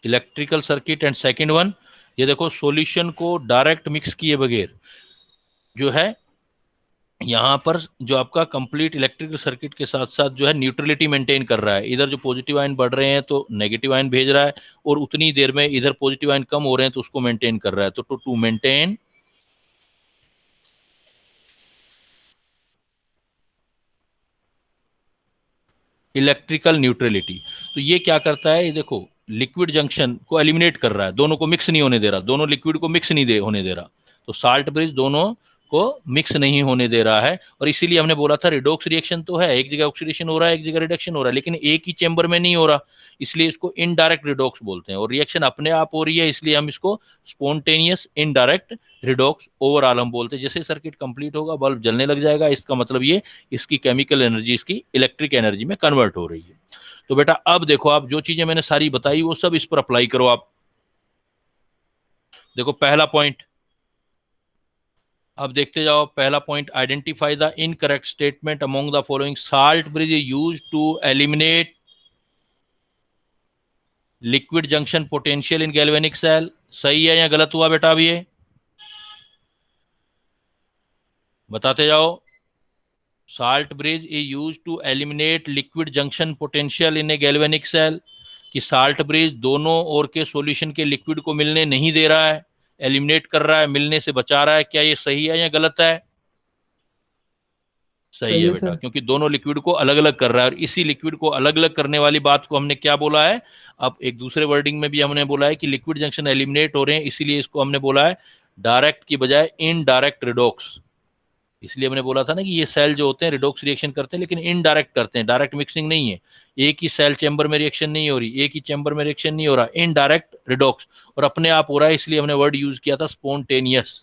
electrical circuit, and second one, ये देखो सॉल्यूशन को डायरेक्ट मिक्स किए बगैर जो है यहाँ पर जो आपका कंप्लीट इलेक्ट्रिकल सर्किट के साथ साथ जो है न्यूट्रलिटी मेंटेन कर रहा है, इधर जो पॉजिटिव आयन बढ़ रहे हैं तो नेगेटिव आयन भेज रहा है, और उतनी देर में इधर पॉजिटिव आयन कम हो रहे हैं तो उसको मेंटेन कर रहा है, तो टू मेंटेन इलेक्ट्रिकल न्यूट्रलिटी। तो ये क्या करता है, ये देखो लिक्विड जंक्शन को एलिमिनेट कर रहा है, दोनों को मिक्स नहीं होने दे रहा, दोनों लिक्विड को मिक्स नहीं होने दे रहा, तो साल्ट ब्रिज दोनों को मिक्स नहीं होने दे रहा है। और इसीलिए हमने बोला था रिडॉक्स रिएक्शन तो है, एक जगह ऑक्सीडेशन हो रहा है, एक जगह रिडक्शन हो रहा है, लेकिन एक ही चेंबर में नहीं हो रहा, इसलिए इसको इनडायरेक्ट रिडॉक्स बोलते हैं। और रिएक्शन अपने आप हो रही है, इसलिए हम इसको स्पॉन्टेनियस इनडायरेक्ट रिडॉक्स ओवरऑल हम बोलते हैं। जैसे सर्किट कंप्लीट होगा बल्ब जलने लग जाएगा, इसका मतलब ये इसकी केमिकल एनर्जी इसकी इलेक्ट्रिक एनर्जी में कन्वर्ट हो रही है। तो बेटा अब देखो, आप जो चीजें मैंने सारी बताई वो सब इस पर अप्लाई करो। आप देखो पहला पॉइंट, अब देखते जाओ, पहला point, identify the incorrect statement among the following, salt bridge is used to eliminate liquid junction potential in galvanic cell. सही है या गलत हुआ बेटा? अब ये बताते जाओ। Salt bridge is use to eliminate liquid junction potential in a galvanic cell, कि साल्ट ब्रिज दोनों ओर के सॉल्यूशन के लिक्विड को मिलने नहीं दे रहा है, एलिमिनेट कर रहा है, मिलने से बचा रहा है। क्या ये सही है या गलत है? सही सही है है बेटा, सर। क्योंकि दोनों लिक्विड को अलग अलग कर रहा है, और इसी लिक्विड को अलग अलग करने वाली बात को हमने क्या बोला है, अब एक दूसरे वर्डिंग में भी हमने बोला है कि लिक्विड जंक्शन एलिमिनेट हो रहे हैं, इसीलिए इसको हमने बोला है डायरेक्ट की बजाय इनडायरेक्ट रिडॉक्स। इसलिए हमने बोला था ना कि ये सेल जो होते हैं रिडॉक्स रिएक्शन करते हैं, लेकिन इनडायरेक्ट करते हैं, डायरेक्ट मिक्सिंग नहीं है, एक ही सेल चैम्बर में रिएक्शन नहीं हो रही, एक ही चैम्बर में रिएक्शन नहीं हो रहा, इनडायरेक्ट रिडॉक्स, और अपने आप हो रहा है, इसलिए हमने वर्ड यूज किया था स्पॉन्टेनियस।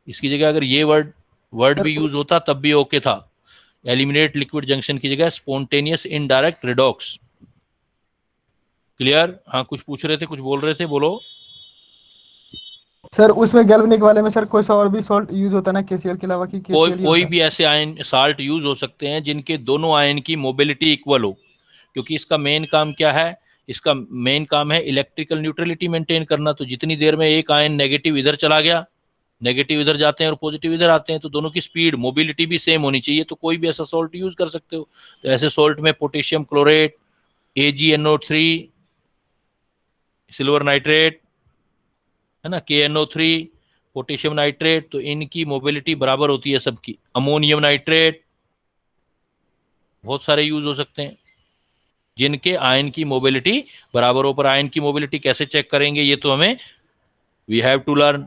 इसकी जगह अगर ये वर्ड वर्ड सर भी यूज होता तब भी ओके था, एलिमिनेट लिक्विड जंक्शन की जगह स्पॉन्टेनियस इनडायरेक्ट रिडॉक्स। क्लियर? हाँ कुछ पूछ रहे थे, कुछ बोल रहे थे, बोलो। सर उसमें गैल्वेनिक वाले में सर कोई सा और भी सॉल्ट यूज होता है ना केसीएल के अलावा, कि कोई केसीएल ही कोई होता है? भी ऐसे आयन साल्ट यूज हो सकते हैं जिनके दोनों आयन की मोबिलिटी इक्वल हो, क्योंकि इसका मेन काम क्या है, इसका मेन काम है इलेक्ट्रिकल न्यूट्रलिटी मेंटेन करना। तो जितनी देर में एक आयन नेगेटिव इधर चला गया, नेगेटिव इधर जाते हैं और पॉजिटिव इधर आते हैं, तो दोनों की स्पीड मोबिलिटी भी सेम होनी चाहिए। तो कोई भी ऐसा सॉल्ट यूज कर सकते हो। तो ऐसे सॉल्ट में potassium chlorate, AgNO3, silver nitrate, है ना, KNO3, पोटेशियम नाइट्रेट, तो इनकी मोबिलिटी बराबर होती है सबकी। अमोनियम नाइट्रेट, बहुत सारे यूज हो सकते हैं जिनके आयन की मोबिलिटी बराबर हो। पर आयन की मोबिलिटी कैसे चेक करेंगे, ये तो हमें वी हैव टू लर्न,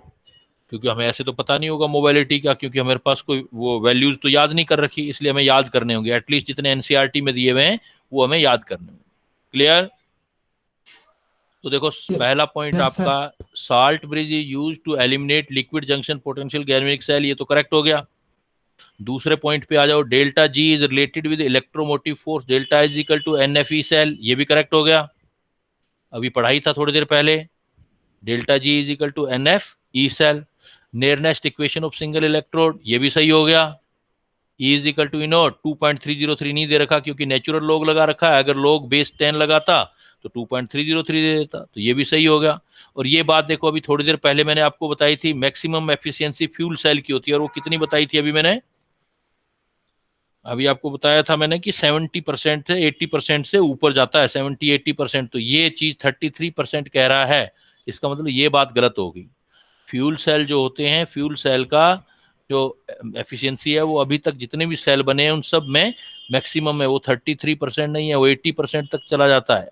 क्योंकि हमें ऐसे तो पता नहीं होगा मोबिलिटी का, क्योंकि हमारे पास कोई वो वैल्यूज तो याद नहीं कर रखी, इसलिए हमें याद करने होंगे। एटलीस्ट जितने एनसीईआरटी में दिए हुए हैं वो हमें याद करने होंगे। क्लियर? तो देखो पहला पॉइंट यस आपका, sir. Salt bridge is use to eliminate liquid junction potential galvanic cell, ये तो करेक्ट हो गया। दूसरे पॉइंट पे आ जाओ, delta G is related with electromotive force, delta is equal to NFE cell, ये भी करेक्ट हो गया। अभी पढ़ाई था थोड़ी देर पहले, delta G is equal to NFE cell. Nernst equation of single electrode, ये भी सही हो गया। E is equal to E naught 2.303 नहीं दे रखा, क्योंकि नेचुरल लॉग लगा रखा है। अगर लॉग बेस 10 लगाता तो 2.303 दे देता, तो ये भी सही हो गया। और ये बात देखो, अभी थोड़ी देर पहले मैंने आपको बताई थी, मैक्सिमम एफिशिएंसी फ्यूल सेल की होती है, और वो कितनी बताई थी अभी मैंने? अभी आपको बताया था मैंने कि 70% से 80% से ऊपर जाता है, 70-80%। तो ये चीज 33% कह रहा है, इसका मतलब ये बात गलत हो गई। फ्यूल सेल जो होते हैं, फ्यूल सेल का जो एफिशिएंसी है, वो अभी तक जितने भी सेल बने हैं उन सब में मैक्सिमम है, वो 33% नहीं है, वो 80% तक चला जाता है।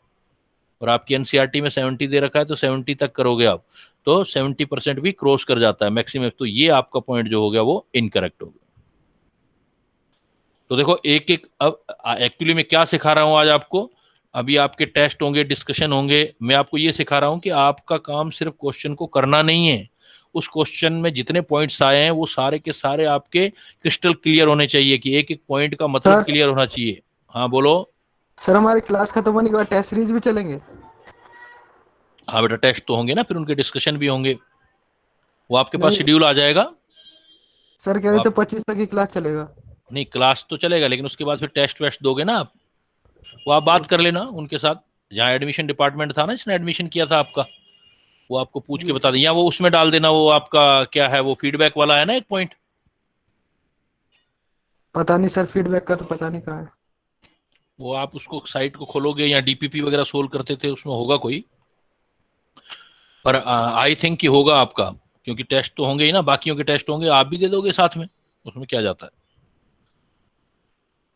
और आपकी एनसीईआरटी में 70 दे रखा है, तो 70 तक करोगे आप तो 70% भी क्रॉस कर जाता है मैक्सिमम। तो ये आपका पॉइंट जो हो गया वो इनकरेक्ट हो गया। तो देखो एक एक, अब एक्चुअली मैं क्या सिखा रहा हूं आज आपको, अभी आपके टेस्ट होंगे, डिस्कशन होंगे, मैं आपको ये सिखा रहा हूं कि आपका काम सिर्फ क्वेश्चन को करना नहीं है, उस क्वेश्चन में जितने पॉइंट्स आए हैं वो सारे के सारे आपके क्रिस्टल क्लियर होने चाहिए, कि एक एक पॉइंट का मतलब सर क्लियर होना चाहिए। हाँ बोलो। सर हमारी क्लास खत्म होने के बाद टेस्ट सीरीज भी चलेंगे? हाँ बेटा, टेस्ट तो होंगे ना, फिर उनके डिस्कशन भी होंगे, वो आपके पास नहीं शेड्यूल आ जाएगा। सर, कह वो रहे थे आप, 25 तक की क्लास चलेगा। नहीं क्लास तो चलेगा, लेकिन उसके बाद फिर टेस्ट वेस्ट दोगे ना आप, वो आप बात कर लेना उनके साथ। जहाँ एडमिशन डिपार्टमेंट था ना, जिसने एडमिशन किया था आपका, वो आपको पूछ के जी बता सर। दें, या वो उसमें डाल देना, वो आपका क्या है, वो फीडबैक वाला है ना एक पॉइंट, पता नहीं सर, फीडबैक का तो पता नहीं कहाँ है। वो आप उसको साइट को खोलोगे, या डीपीपी वगैरह सोल्व करते थे उसमें होगा कोई, पर आई थिंक कि होगा आपका, क्योंकि टेस्ट तो होंगे ही ना, बाकियों के टेस्ट होंगे, आप भी दे दोगे साथ में, उसमें क्या जाता है।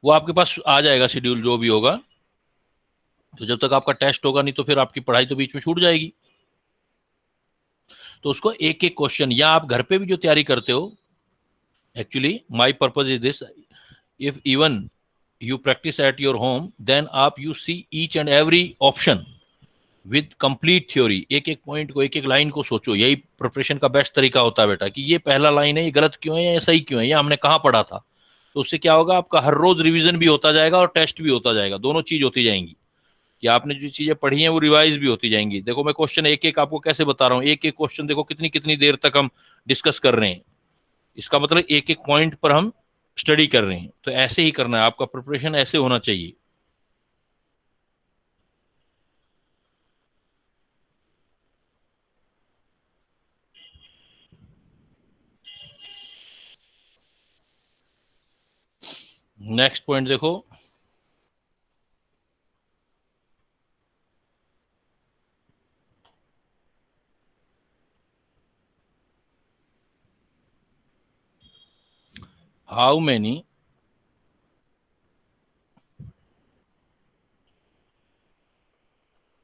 वो आपके पास आ जाएगा शेड्यूल जो भी होगा। तो जब तक आपका टेस्ट होगा नहीं, तो फिर आपकी पढ़ाई तो बीच में छूट जाएगी। तो उसको एक एक क्वेश्चन, या आप घर पे भी जो तैयारी करते हो, actually my purpose is this, if even you practice at your home, then आप you see each and every option with complete theory, एक एक पॉइंट को, एक एक लाइन को सोचो। यही प्रिपरेशन का बेस्ट तरीका होता है बेटा, कि ये पहला लाइन है, ये गलत क्यों है या ये सही क्यों है, या हमने कहाँ पढ़ा था। तो उससे क्या होगा, आपका हर रोज रिवीजन भी होता जाएगा और टेस्ट भी होता जाएगा, दोनों चीज होती जाएंगी, कि आपने जो चीजें पढ़ी हैं वो रिवाइज भी होती जाएंगी। देखो मैं क्वेश्चन एक एक आपको कैसे बता रहा हूँ, एक एक क्वेश्चन देखो कितनी कितनी देर तक हम डिस्कस कर रहे हैं, इसका मतलब एक एक पॉइंट पर हम स्टडी कर रहे हैं। तो ऐसे ही करना है, आपका प्रिपरेशन ऐसे होना चाहिए। नेक्स्ट पॉइंट देखो, how many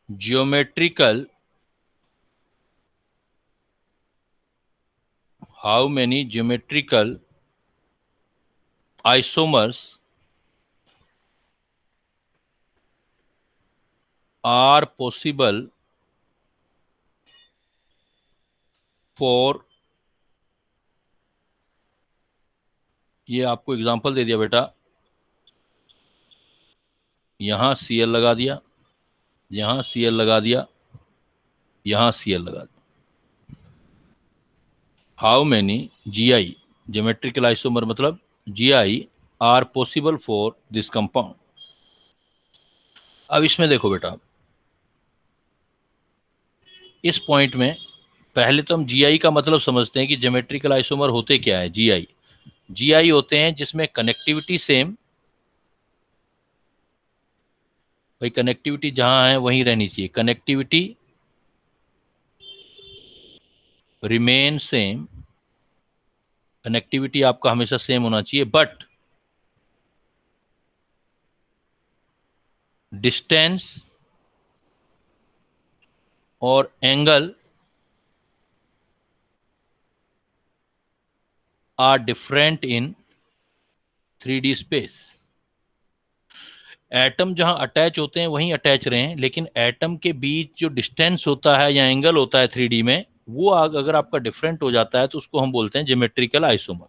geometrical how many geometrical isomers are possible for, ये आपको एग्जांपल दे दिया बेटा, यहां Cl लगा दिया, यहां Cl लगा दिया, यहां Cl लगा दिया। How many GI geometrical isomer मतलब GI are possible for this compound. अब इसमें देखो बेटा, इस पॉइंट में पहले तो हम जीआई का मतलब समझते हैं कि ज्योमेट्रिकल आइसोमर होते क्या है। जीआई जीआई होते हैं जिसमें कनेक्टिविटी सेम, भाई कनेक्टिविटी जहां है वहीं रहनी चाहिए, कनेक्टिविटी रिमेन सेम, कनेक्टिविटी आपका हमेशा सेम होना चाहिए, बट डिस्टेंस और angle are different in 3D space. Atom जहां अटैच होते हैं वहीं अटैच रहे हैं, लेकिन एटम के बीच जो डिस्टेंस होता है या एंगल होता है 3D में, वो अगर आपका डिफरेंट हो जाता है तो उसको हम बोलते हैं ज्योमेट्रिकल आइसोमर।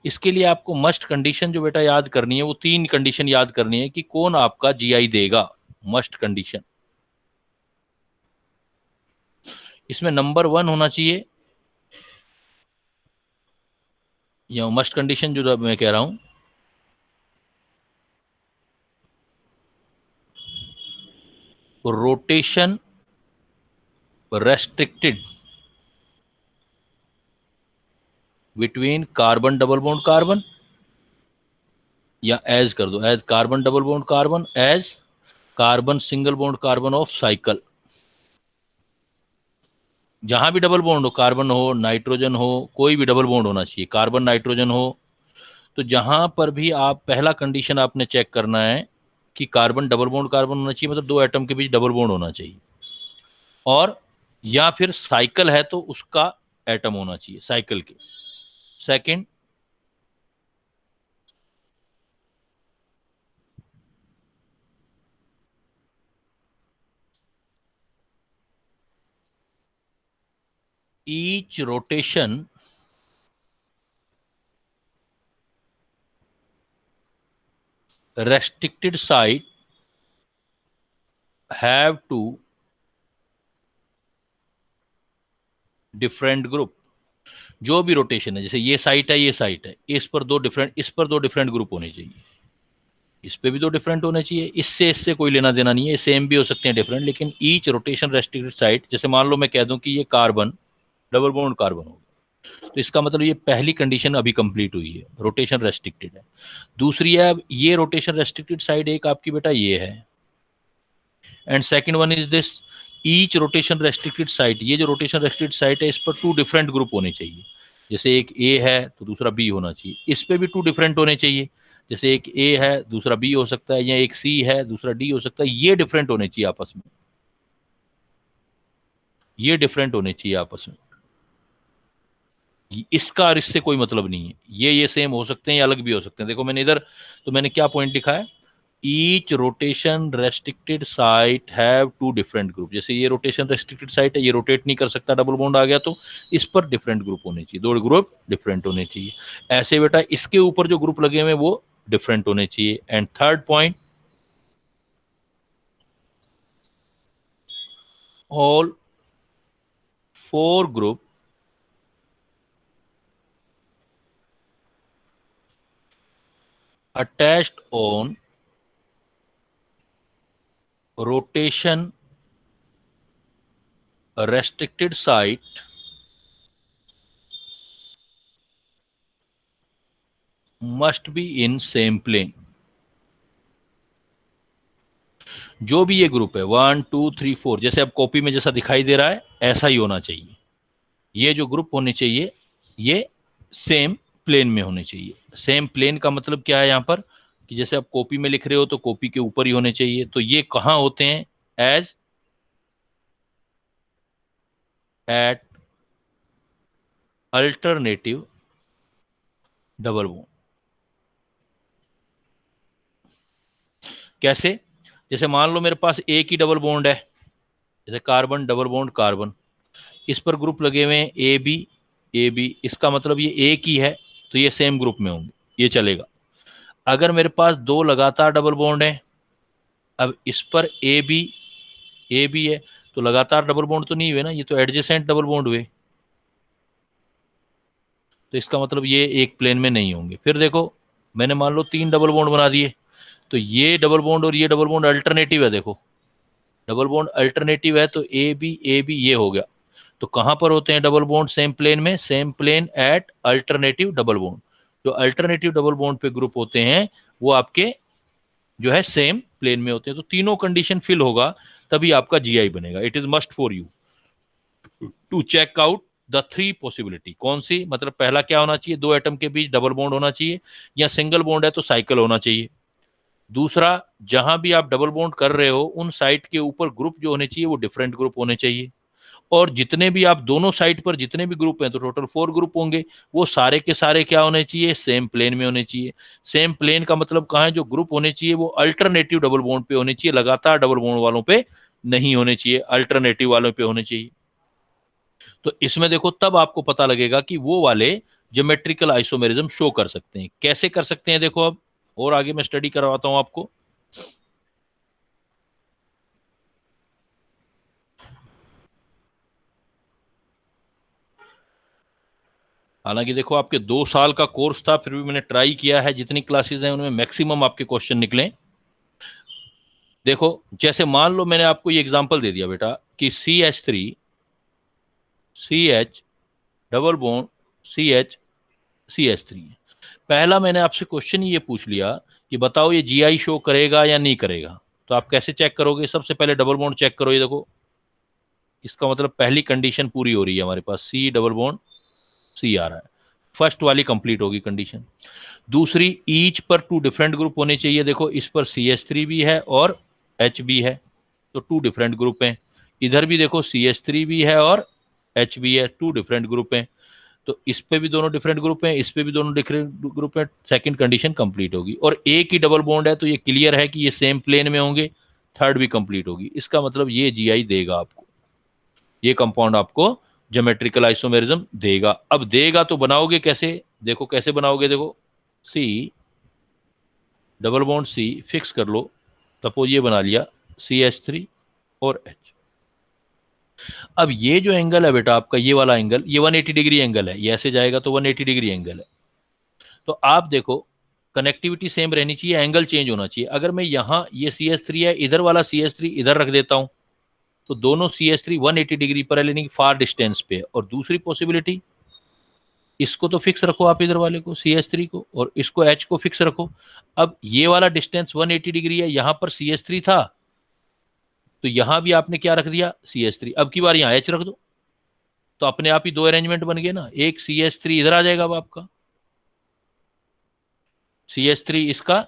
इसके लिए आपको मस्ट कंडीशन जो बेटा याद करनी है, वो 3 कंडीशन याद करनी है कि कौन आपका जीआई देगा। मस्ट कंडीशन इसमें नंबर 1 होना चाहिए, या मस्ट कंडीशन जो मैं कह रहा हूं, rotation restricted between carbon double bond carbon, या एज कर दो, as carbon double bond carbon, as carbon single bond carbon of cycle. जहां भी डबल बॉन्ड हो, कार्बन हो, नाइट्रोजन हो, कोई भी डबल बॉन्ड होना चाहिए, कार्बन नाइट्रोजन हो, तो जहां पर भी आप पहला कंडीशन आपने चेक करना है कि कार्बन डबल बॉन्ड कार्बन होना चाहिए, मतलब 2 एटम के बीच डबल बॉन्ड होना चाहिए, और या फिर साइकिल है तो उसका एटम होना चाहिए साइकिल के। Second, each rotation restricted site have to different group। जो भी रोटेशन है, जैसे ये साइट है, ये साइट है, इस पर दो डिफरेंट ग्रुप होने चाहिए, इस पे भी 2 डिफरेंट होने चाहिए, इससे कोई लेना देना नहीं है, सेम भी हो सकते हैं डिफरेंट, लेकिन ईच रोटेशन रेस्ट्रिक्टेड साइट, जैसे मान लो मैं कह दूं कि ये कार्बन डबल बॉन्ड कार्बन होगा, तो इसका मतलब ये पहली कंडीशन अभी कंप्लीट हुई है, रोटेशन रेस्ट्रिक्टेड है। दूसरी है, अब ये रोटेशन रेस्ट्रिक्टेड साइड एक आपकी बेटा ये है, and second one is this, each rotation restricted site, ये जो रोटेशन रेस्ट्रिक्टेड साइट है इस पर 2 डिफरेंट ग्रुप होने चाहिए, जैसे एक ए है तो दूसरा बी होना चाहिए, इस पे भी 2 डिफरेंट होने चाहिए, जैसे एक ए है दूसरा बी हो सकता है, या एक सी है दूसरा डी हो सकता है, ये डिफरेंट होने चाहिए आपस में, ये डिफरेंट होने चाहिए आपस में, इसका और इससे कोई मतलब नहीं है, ये सेम हो सकते हैं या अलग भी हो सकते हैं। देखो मैंने इधर, तो मैंने क्या पॉइंट लिखा है, each rotation restricted site have 2 different group, जैसे ये रोटेशन रेस्ट्रिक्टेड साइट है, ये रोटेट नहीं कर सकता, डबल बॉन्ड आ गया, तो इस पर डिफरेंट ग्रुप होने चाहिए, 2 ग्रुप डिफरेंट होने चाहिए। ऐसे बेटा इसके ऊपर जो ग्रुप लगे हुए हैं वो डिफरेंट होने चाहिए। And third point, all 4 group attached on rotation restricted site must be in same plane। जो भी ये ग्रुप है 1 2 3 4, जैसे अब कॉपी में जैसा दिखाई दे रहा है ऐसा ही होना चाहिए, ये जो ग्रुप होने चाहिए ये सेम प्लेन में होने चाहिए। सेम प्लेन का मतलब क्या है यहाँ पर, कि जैसे आप कॉपी में लिख रहे हो तो कॉपी के ऊपर ही होने चाहिए, तो ये कहाँ होते हैं, as at alternative double bond. कैसे, जैसे मान लो मेरे पास एक ही डबल बॉन्ड है, जैसे कार्बन डबल बॉन्ड कार्बन, इस पर ग्रुप लगे हुए हैं ए बी, इसका मतलब ये एक ही है तो ये सेम ग्रुप में होंगे, ये चलेगा। अगर मेरे पास 2 लगातार डबल बॉन्ड है, अब इस पर ए बी है, तो लगातार डबल बॉन्ड तो नहीं हुए ना, ये तो एडजेसेंट डबल बॉन्ड हुए, तो इसका मतलब ये एक प्लेन में नहीं होंगे। फिर देखो मैंने मान लो 3 डबल बॉन्ड बना दिए, तो ये डबल बॉन्ड और ये डबल बॉन्ड अल्टरनेटिव है, देखो डबल बॉन्ड अल्टरनेटिव है तो ए बी ये हो गया। तो कहां पर होते हैं डबल बॉन्ड सेम प्लेन में? Same plane at alternative double bond. जो अल्टरनेटिव डबल बॉन्ड पे ग्रुप होते हैं वो आपके जो है सेम प्लेन में होते हैं। तो तीनों कंडीशन फिल होगा तभी आपका जीआई बनेगा। It is must for you to check out the three possibility. कौन सी? मतलब पहला क्या होना चाहिए, दो एटम के बीच डबल बॉन्ड होना चाहिए, या सिंगल बॉन्ड है तो साइकिल होना चाहिए। दूसरा, जहां भी आप डबल बॉन्ड कर रहे हो उन साइड के ऊपर ग्रुप जो होने चाहिए वो डिफरेंट ग्रुप होने चाहिए। और जितने भी आप दोनों साइड पर जितने भी ग्रुप हैं तो टोटल 4 ग्रुप होंगे, वो सारे के सारे क्या होने चाहिए? सेम प्लेन में होने चाहिए। सेम प्लेन का मतलब कहाँ है? जो ग्रुप होने चाहिए वो अल्टरनेटिव डबल बॉन्ड पे होने चाहिए, लगातार डबल बॉन्ड वालों पे नहीं होने चाहिए, अल्टरनेटिव वालों पे होने चाहिए। तो इसमें देखो तब आपको पता लगेगा कि वो वाले ज्योमेट्रिकल आइसोमेरिज्म शो कर सकते हैं। कैसे कर सकते हैं देखो अब, और आगे मैं स्टडी करवाता हूं आपको। हालांकि देखो आपके 2 साल का कोर्स था, फिर भी मैंने ट्राई किया है जितनी क्लासेस हैं उनमें मैक्सिमम आपके क्वेश्चन निकले। देखो जैसे मान लो मैंने आपको ये एग्जांपल दे दिया बेटा कि CH डबल बॉन्ड CH पहला मैंने आपसे क्वेश्चन ये पूछ लिया कि बताओ ये जीआई शो करेगा या नहीं करेगा। तो आप कैसे चेक करोगे? सबसे पहले डबल बॉन्ड चेक करो। ये देखो इसका मतलब पहली कंडीशन पूरी हो रही है हमारे पास, सी डबल बॉन्ड सी आ रहा है, फर्स्ट वाली कंप्लीट होगी कंडीशन। दूसरी, ईच पर 2 डिफरेंट ग्रुप होने चाहिए। देखो इस पर CH3 भी है और H भी है, तो 2 डिफरेंट ग्रुप हैं। इधर भी देखो CH3 भी है और H भी है, 2 डिफरेंट ग्रुप हैं। तो इस पे भी दोनों डिफरेंट ग्रुप हैं, इस पे भी दोनों डिफरेंट ग्रुप हैं, सेकंड कंडीशन कंप्लीट होगी। और एक ही डबल बॉन्ड है तो ये क्लियर है कि ये सेम प्लेन में होंगे, थर्ड भी कंप्लीट होगी। इसका मतलब ये जीआई देगा आपको, ये कंपाउंड आपको ज्योमेट्रिकल आइसोमेरिज्म देगा। अब देगा तो बनाओगे कैसे? देखो कैसे बनाओगे, देखो C double bond C fix कर लो, सपोज ये बना लिया CH3 और H। अब ये जो एंगल है बेटा आपका, ये वाला एंगल, ये 180 डिग्री एंगल है, ये ऐसे जाएगा तो 180 डिग्री एंगल है। तो आप देखो कनेक्टिविटी सेम रहनी चाहिए, एंगल चेंज होना चाहिए। अगर मैं यहाँ ये CH3 है, इधर वाला CH3 इधर रख देता हूं तो दोनों CH3 180 डिग्री पर है, लेकिन फार डिस्टेंस पे है। और दूसरी पॉसिबिलिटी, इसको तो फिक्स रखो आप, इधर वाले को CH3 को, और इसको H को फिक्स रखो। अब ये वाला डिस्टेंस 180 डिग्री है, यहां पर CH3 था तो यहां भी आपने क्या रख दिया? CH3। अब की बार यहां H रख दो तो अपने आप ही 2 अरेंजमेंट बन गए ना। एक CH3 इधर आ जाएगा अब आपका, CH3 इसका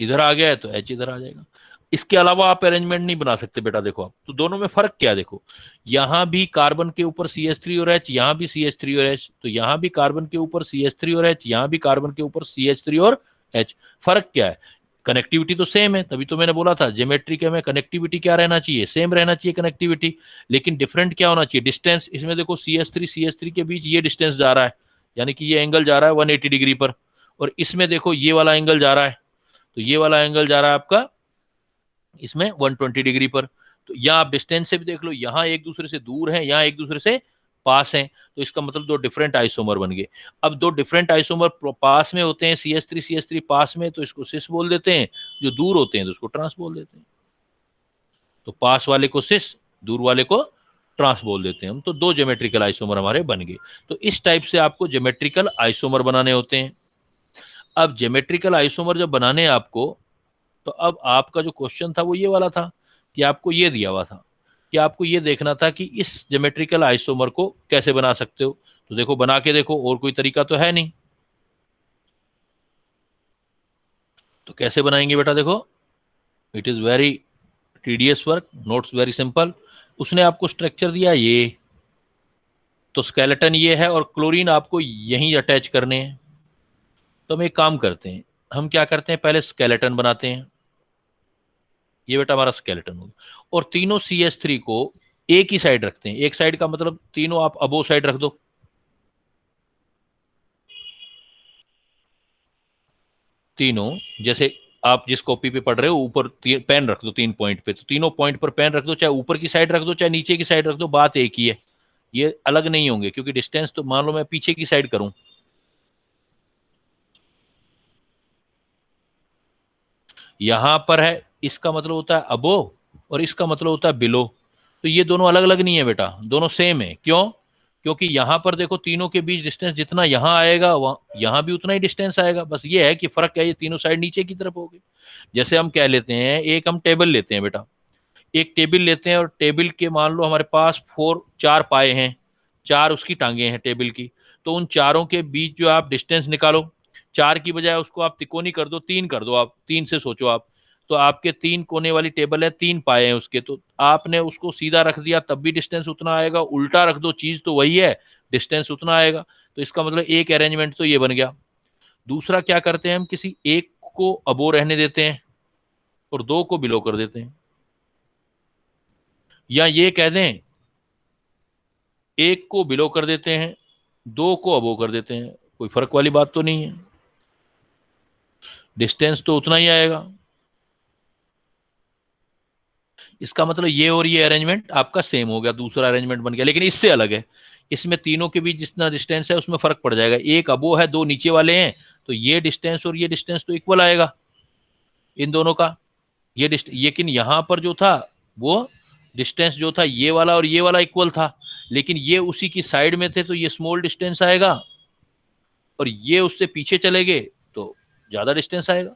इधर आ गया है तो H इधर आ जाएगा। इसके अलावा आप अरेंजमेंट नहीं बना सकते बेटा। देखो आप, तो दोनों में फर्क क्या है? देखो यहां भी कार्बन के ऊपर CH3 और H, यहां भी CH3 और H, तो यहां भी कार्बन के ऊपर CH3 और H, यहां भी कार्बन के ऊपर CH3 और H। फर्क क्या है? कनेक्टिविटी तो सेम है, तभी तो मैंने बोला था ज्योमेट्री के में कनेक्टिविटी क्या रहना चाहिए? सेम रहना चाहिए कनेक्टिविटी। लेकिन डिफरेंट क्या होना चाहिए? डिस्टेंस। इसमें देखो CH3 के बीच ये डिस्टेंस जा रहा है, यानी कि ये एंगल जा रहा है 180 डिग्री पर, और इसमें देखो ये वाला एंगल जा रहा है, तो ये वाला एंगल जा रहा है आपका इसमें 120 डिग्री पर। तो यहाँ आप डिस्टेंस से भी देख लो, यहाँ एक दूसरे से दूर है, यहाँ एक दूसरे से पास हैं, तो इसका मतलब 2 डिफरेंट आइसोमर बन गए। अब 2 डिफरेंट आइसोमर पास में होते हैं, CH3 पास में, तो इसको सिस बोल देते हैं। जो दूर होते हैं तो उसको ट्रांस बोल देते हैं। तो पास वाले को सिस, दूर वाले को ट्रांस बोल देते हैं हम। तो 2 ज्योमेट्रिकल आइसोमर हमारे बन गए। तो इस टाइप से आपको ज्योमेट्रिकल आइसोमर बनाने होते हैं। अब ज्योमेट्रिकल आइसोमर जब बनाने हैं आपको, तो अब आपका जो क्वेश्चन था वो ये वाला था कि आपको ये दिया हुआ था कि आपको ये देखना था कि इस ज्योमेट्रिकल आइसोमर को कैसे बना सकते हो। तो देखो बना के देखो, और कोई तरीका तो है नहीं। तो कैसे बनाएंगे बेटा? देखो it is very tedious work, notes very simple. उसने आपको स्ट्रक्चर दिया ये, तो स्केलेटन ये है और क्लोरीन आपको यहीं अटैच करने हैं। तो हम एक काम करते हैं, हम क्या करते हैं, पहले स्केलेटन बनाते हैं। ये बेटा हमारा स्केलेटन होगा। और तीनों CH3 को एक ही साइड रखते हैं। एक साइड का मतलब तीनों आप अबो साइड रख दो। तीनों, जैसे आप जिस कॉपी पे पढ़ रहे हो ऊपर पेन रख दो 3 पॉइंट पे, तो तीनों पॉइंट पर पेन रख दो, चाहे ऊपर की साइड रख दो चाहे नीचे की साइड रख दो, बात एक ही है। ये अलग नहीं होंगे क्योंकि डिस्टेंस, तो मान लो मैं पीछे की साइड करूं, यहां पर है, इसका मतलब होता है अबो, और इसका मतलब होता है बिलो। तो ये दोनों अलग अलग नहीं है बेटा, दोनों सेम है। क्यों? क्योंकि यहां पर देखो तीनों के बीच डिस्टेंस जितना यहां आएगा वहां यहां भी उतना ही डिस्टेंस आएगा, बस ये है कि फर्क क्या है, ये तीनों साइड नीचे की तरफ होगी। जैसे हम क्या लेते हैं, एक हम टेबल लेते हैं बेटा, एक टेबल लेते हैं और टेबल के मान लो हमारे पास चार पाए हैं, चार उसकी टांगे हैं टेबल की। तो उन चारों के बीच जो आप डिस्टेंस निकालो, चार की बजाय उसको आप तिकोनी कर दो, तीन कर दो, आप तीन से सोचो आप। तो आपके तीन कोने वाली टेबल है, तीन पाए हैं उसके, तो आपने उसको सीधा रख दिया तब भी डिस्टेंस उतना आएगा, उल्टा रख दो चीज तो वही है, डिस्टेंस उतना आएगा। तो इसका मतलब एक अरेंजमेंट तो ये बन गया। दूसरा क्या करते हैं, हम किसी एक को अबो रहने देते हैं और दो को बिलो कर देते हैं, या ये कह दें एक को बिलो कर देते हैं, दो को अबो कर देते हैं, कोई फर्क वाली बात तो नहीं है, डिस्टेंस तो उतना ही आएगा। इसका मतलब ये और ये अरेंजमेंट आपका सेम हो गया, दूसरा अरेंजमेंट बन गया, लेकिन इससे अलग है। इसमें तीनों के बीच जितना डिस्टेंस है उसमें फर्क पड़ जाएगा, एक अबो है दो नीचे वाले हैं, तो ये डिस्टेंस और ये डिस्टेंस तो इक्वल आएगा इन दोनों का। ये लेकिन यहां पर जो था वो डिस्टेंस जो था ये वाला और ये वाला इक्वल था, लेकिन ये उसी की साइड में थे तो ये स्मॉल डिस्टेंस आएगा, और ये उससे पीछे चले गए तो ज्यादा डिस्टेंस आएगा,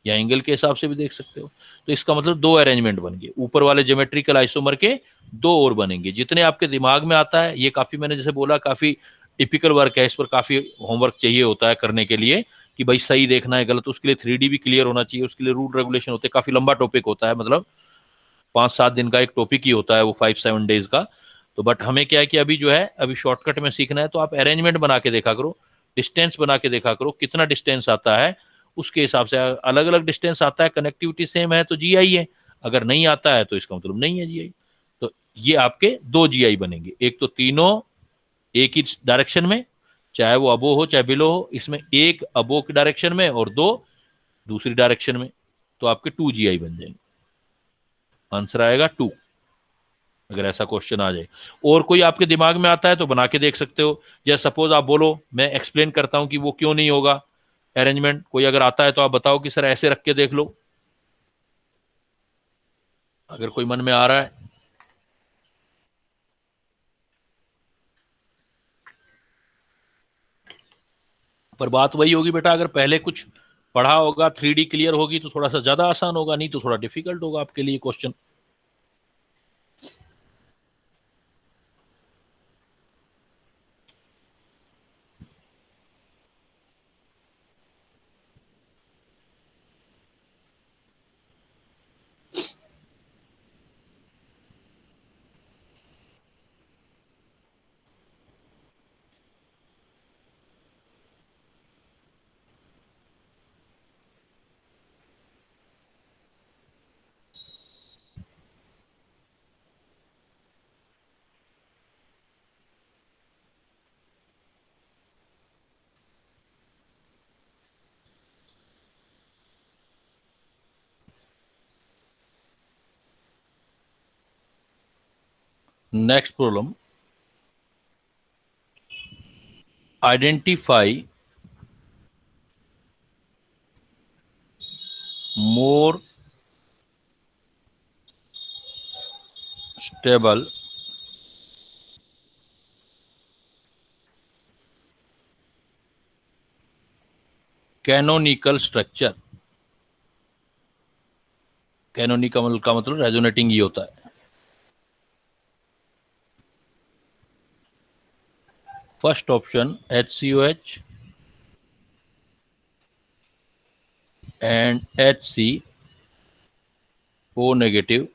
या एंगल के हिसाब से भी देख सकते हो। तो इसका मतलब दो अरेंजमेंट बन गए, ऊपर वाले ज्योमेट्रिकल आइसोमर के दो और बनेंगे। जितने आपके दिमाग में आता है, ये काफी, मैंने जैसे बोला, काफी टिपिकल वर्क है, इस पर काफी होमवर्क चाहिए होता है करने के लिए कि भाई सही देखना है गलत, उसके लिए 3D भी क्लियर होना चाहिए, उसके लिए रूल रेगुलेशन होते हैं, काफी लंबा टॉपिक होता है, मतलब 5-7 दिन का एक टॉपिक ही होता है वो, 5-7 डेज का। तो बट हमें क्या है कि अभी जो है अभी शॉर्टकट में सीखना है, तो आप अरेंजमेंट बना के देखा करो, डिस्टेंस बना के देखा करो, कितना डिस्टेंस आता है उसके हिसाब से। अलग अलग डिस्टेंस आता है, कनेक्टिविटी सेम है तो जीआई है, अगर नहीं आता है तो इसका मतलब नहीं है जीआई। तो ये आपके दो जीआई बनेंगे, एक तो तीनों एक ही डायरेक्शन में, चाहे वो अबो हो चाहे बिलो हो, इसमें एक अबो की डायरेक्शन में और दो दूसरी डायरेक्शन में, तो आपके 2 जीआई बन जाएंगे। आंसर आएगा 2, अगर ऐसा क्वेश्चन आ जाए। और कोई आपके दिमाग में आता है तो बना के देख सकते हो, या सपोज आप बोलो मैं एक्सप्लेन करता हूं कि वो क्यों नहीं होगा अरेंजमेंट, कोई अगर आता है तो आप बताओ कि सर ऐसे रख के देख लो, अगर कोई मन में आ रहा है। पर बात वही होगी बेटा, अगर पहले कुछ पढ़ा होगा, 3D क्लियर होगी तो थोड़ा सा ज्यादा आसान होगा, नहीं तो थोड़ा डिफिकल्ट होगा आपके लिए question. Next problem, identify more stable canonical structure. Canonical का मतलब रेजोनेटिंग ही होता है। First option HCOH and HCO negative,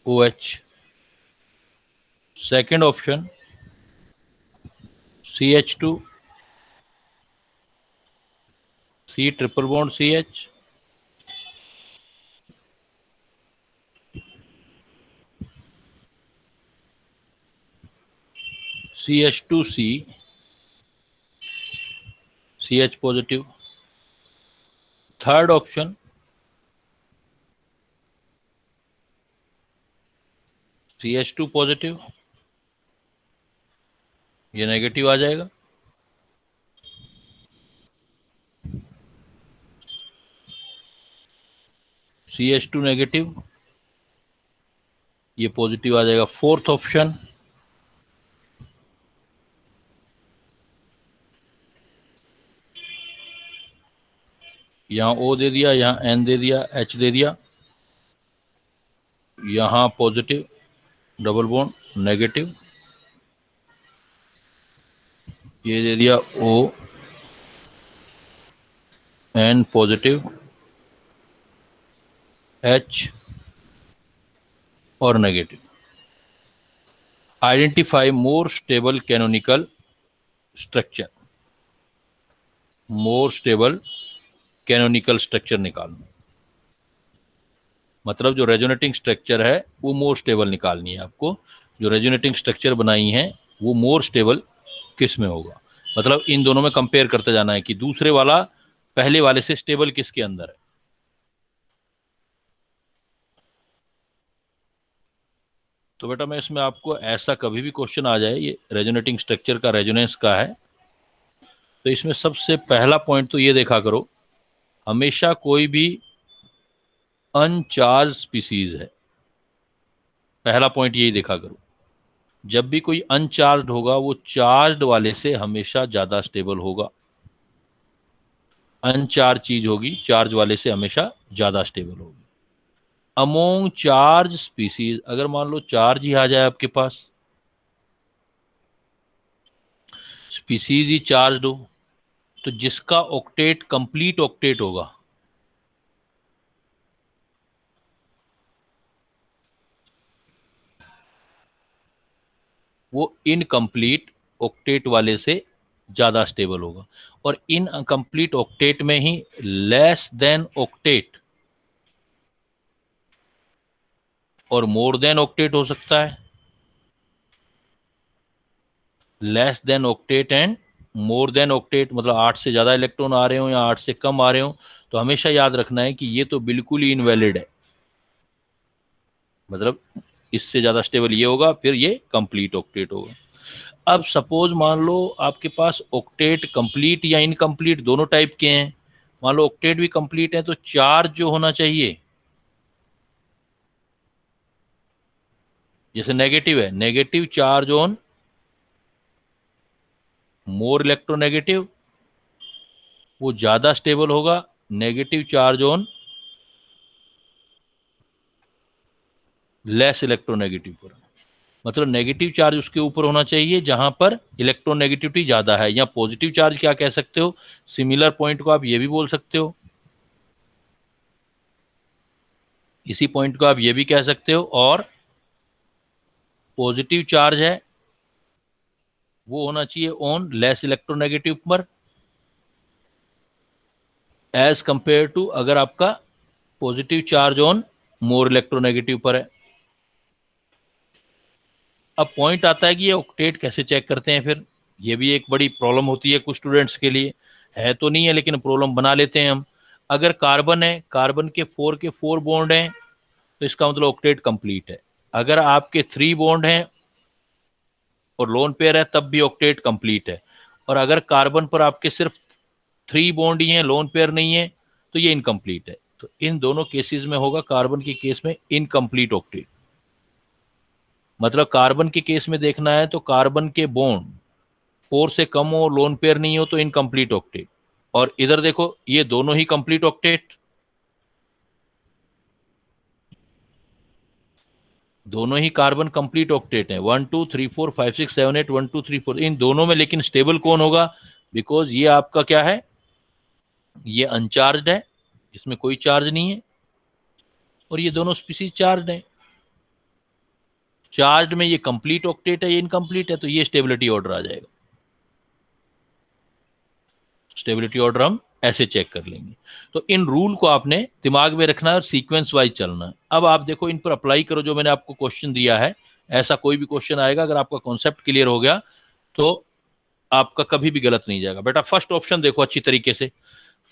OH। second option CH2, C triple bond CH, CH2C, CH positive। Third option CH2 positive, ये negative आ जाएगा। CH2 negative, ये positive आ जाएगा। Fourth option, यहाँ O दे दिया, यहाँ N दे दिया, H दे दिया, यहाँ पॉजिटिव डबल बॉन्ड नेगेटिव, ये दे दिया O N पॉजिटिव, H और negative. Identify more stable canonical structure, more stable canonical structure निकालना, मतलब जो रेजोनेटिंग स्ट्रक्चर है वो मोर स्टेबल निकालनी है आपको। जो रेजोनेटिंग स्ट्रक्चर बनाई है वो मोर स्टेबल किस में होगा, मतलब इन दोनों में कंपेयर करते जाना है कि दूसरे वाला पहले वाले से स्टेबल किसके अंदर है। तो बेटा मैं इसमें आपको ऐसा कभी भी क्वेश्चन आ जाए, ये रेजोनेटिंग स्ट्रक्चर का रेजोनेंस का है, तो इसमें सबसे पहला पॉइंट तो ये देखा करो, हमेशा कोई भी अनचार्ज स्पीसीज है, पहला पॉइंट यही देखा करो। जब भी कोई अनचार्ज होगा वो चार्ज वाले से हमेशा ज्यादा स्टेबल होगा, अनचार्ज चीज होगी चार्ज वाले से हमेशा ज्यादा स्टेबल होगी। अमोंग चार्ज स्पीसीज, अगर मान लो चार्ज ही आ जाए आपके पास, स्पीसीज ही चार्ज हो, तो जिसका ऑक्टेट कंप्लीट ऑक्टेट होगा, वो इनकम्प्लीट ऑक्टेट वाले से ज्यादा स्टेबल होगा। और इनकम्प्लीट ऑक्टेट में ही लेस देन ऑक्टेट और मोर देन ऑक्टेट हो सकता है। Less than octet and more than octet, मतलब 8 से ज्यादा इलेक्ट्रॉन आ रहे हो या 8 से कम आ रहे हो, तो हमेशा याद रखना है कि ये तो बिल्कुल ही इनवैलिड है, मतलब इससे ज्यादा स्टेबल ये होगा, फिर ये कंप्लीट ऑक्टेट होगा। अब सपोज मान लो आपके पास ऑक्टेट कंप्लीट या इनकम्प्लीट दोनों टाइप के हैं। मान लो ऑक्टेट भी कंप्लीट है, तो चार्ज जो होना चाहिए, जैसे नेगेटिव है, negative charge on more electronegative, वो ज्यादा स्टेबल होगा negative charge on less electronegative पर। मतलब नेगेटिव चार्ज उसके ऊपर होना चाहिए जहां पर इलेक्ट्रोनेगेटिविटी ज्यादा है, या पॉजिटिव चार्ज क्या कह सकते हो, सिमिलर पॉइंट को आप ये भी बोल सकते हो, इसी पॉइंट को आप ये भी कह सकते हो। और पॉजिटिव चार्ज है वो होना चाहिए ऑन लेस इलेक्ट्रोनेगेटिव पर, एज कंपेयर टू अगर आपका positive charge on more electronegative पर है। अब पॉइंट आता है कि ये ऑक्टेट कैसे चेक करते हैं, फिर ये भी एक बड़ी प्रॉब्लम होती है कुछ स्टूडेंट्स के लिए, है तो नहीं है लेकिन प्रॉब्लम बना लेते हैं हम। अगर कार्बन है, कार्बन के 4 बॉन्ड हैं, तो इसका मतलब ऑक्टेट कंप्लीट है। अगर आपके 3 बॉन्ड हैं और लोन पेयर है तब भी ऑक्टेट कंप्लीट है। और अगर कार्बन पर आपके सिर्फ 3 बॉन्ड ही हैं, लोन पेयर नहीं है, तो ये इनकम्प्लीट है। तो इन दोनों केसेस में होगा कार्बन के केस में इनकम्प्लीट ऑक्टेट। मतलब कार्बन के केस में देखना है तो कार्बन के बॉन्ड 4 से कम हो, लोन पेयर नहीं हो, तो इनकम्प्लीट ऑक्टेट। और इधर देखो ये दोनों ही कंप्लीट ऑक्टेट, दोनों ही कार्बन कंप्लीट ऑक्टेट हैं, 1 2 3 4 5 6 7 8 1 2 3 4। इन दोनों में लेकिन स्टेबल कौन होगा, बिकॉज ये आपका क्या है, ये अनचार्ज है, इसमें कोई चार्ज नहीं है, और ये दोनों स्पीसीज चार्ज है। चार्ज में ये कंप्लीट ऑक्टेट है, ये इनकम्प्लीट है, तो ये स्टेबिलिटी ऑर्डर आ जाएगा। स्टेबिलिटी ऑर्डर हम ऐसे चेक कर लेंगे। तो इन रूल को आपने दिमाग में रखना है और सीक्वेंस वाइज चलना है। अब आप देखो इन पर अप्लाई करो जो मैंने आपको क्वेश्चन दिया है, ऐसा कोई भी क्वेश्चन आएगा, अगर आपका कॉन्सेप्ट क्लियर हो गया तो आपका कभी भी गलत नहीं जाएगा। बेटा फर्स्ट ऑप्शन देखो अच्छी तरीके से।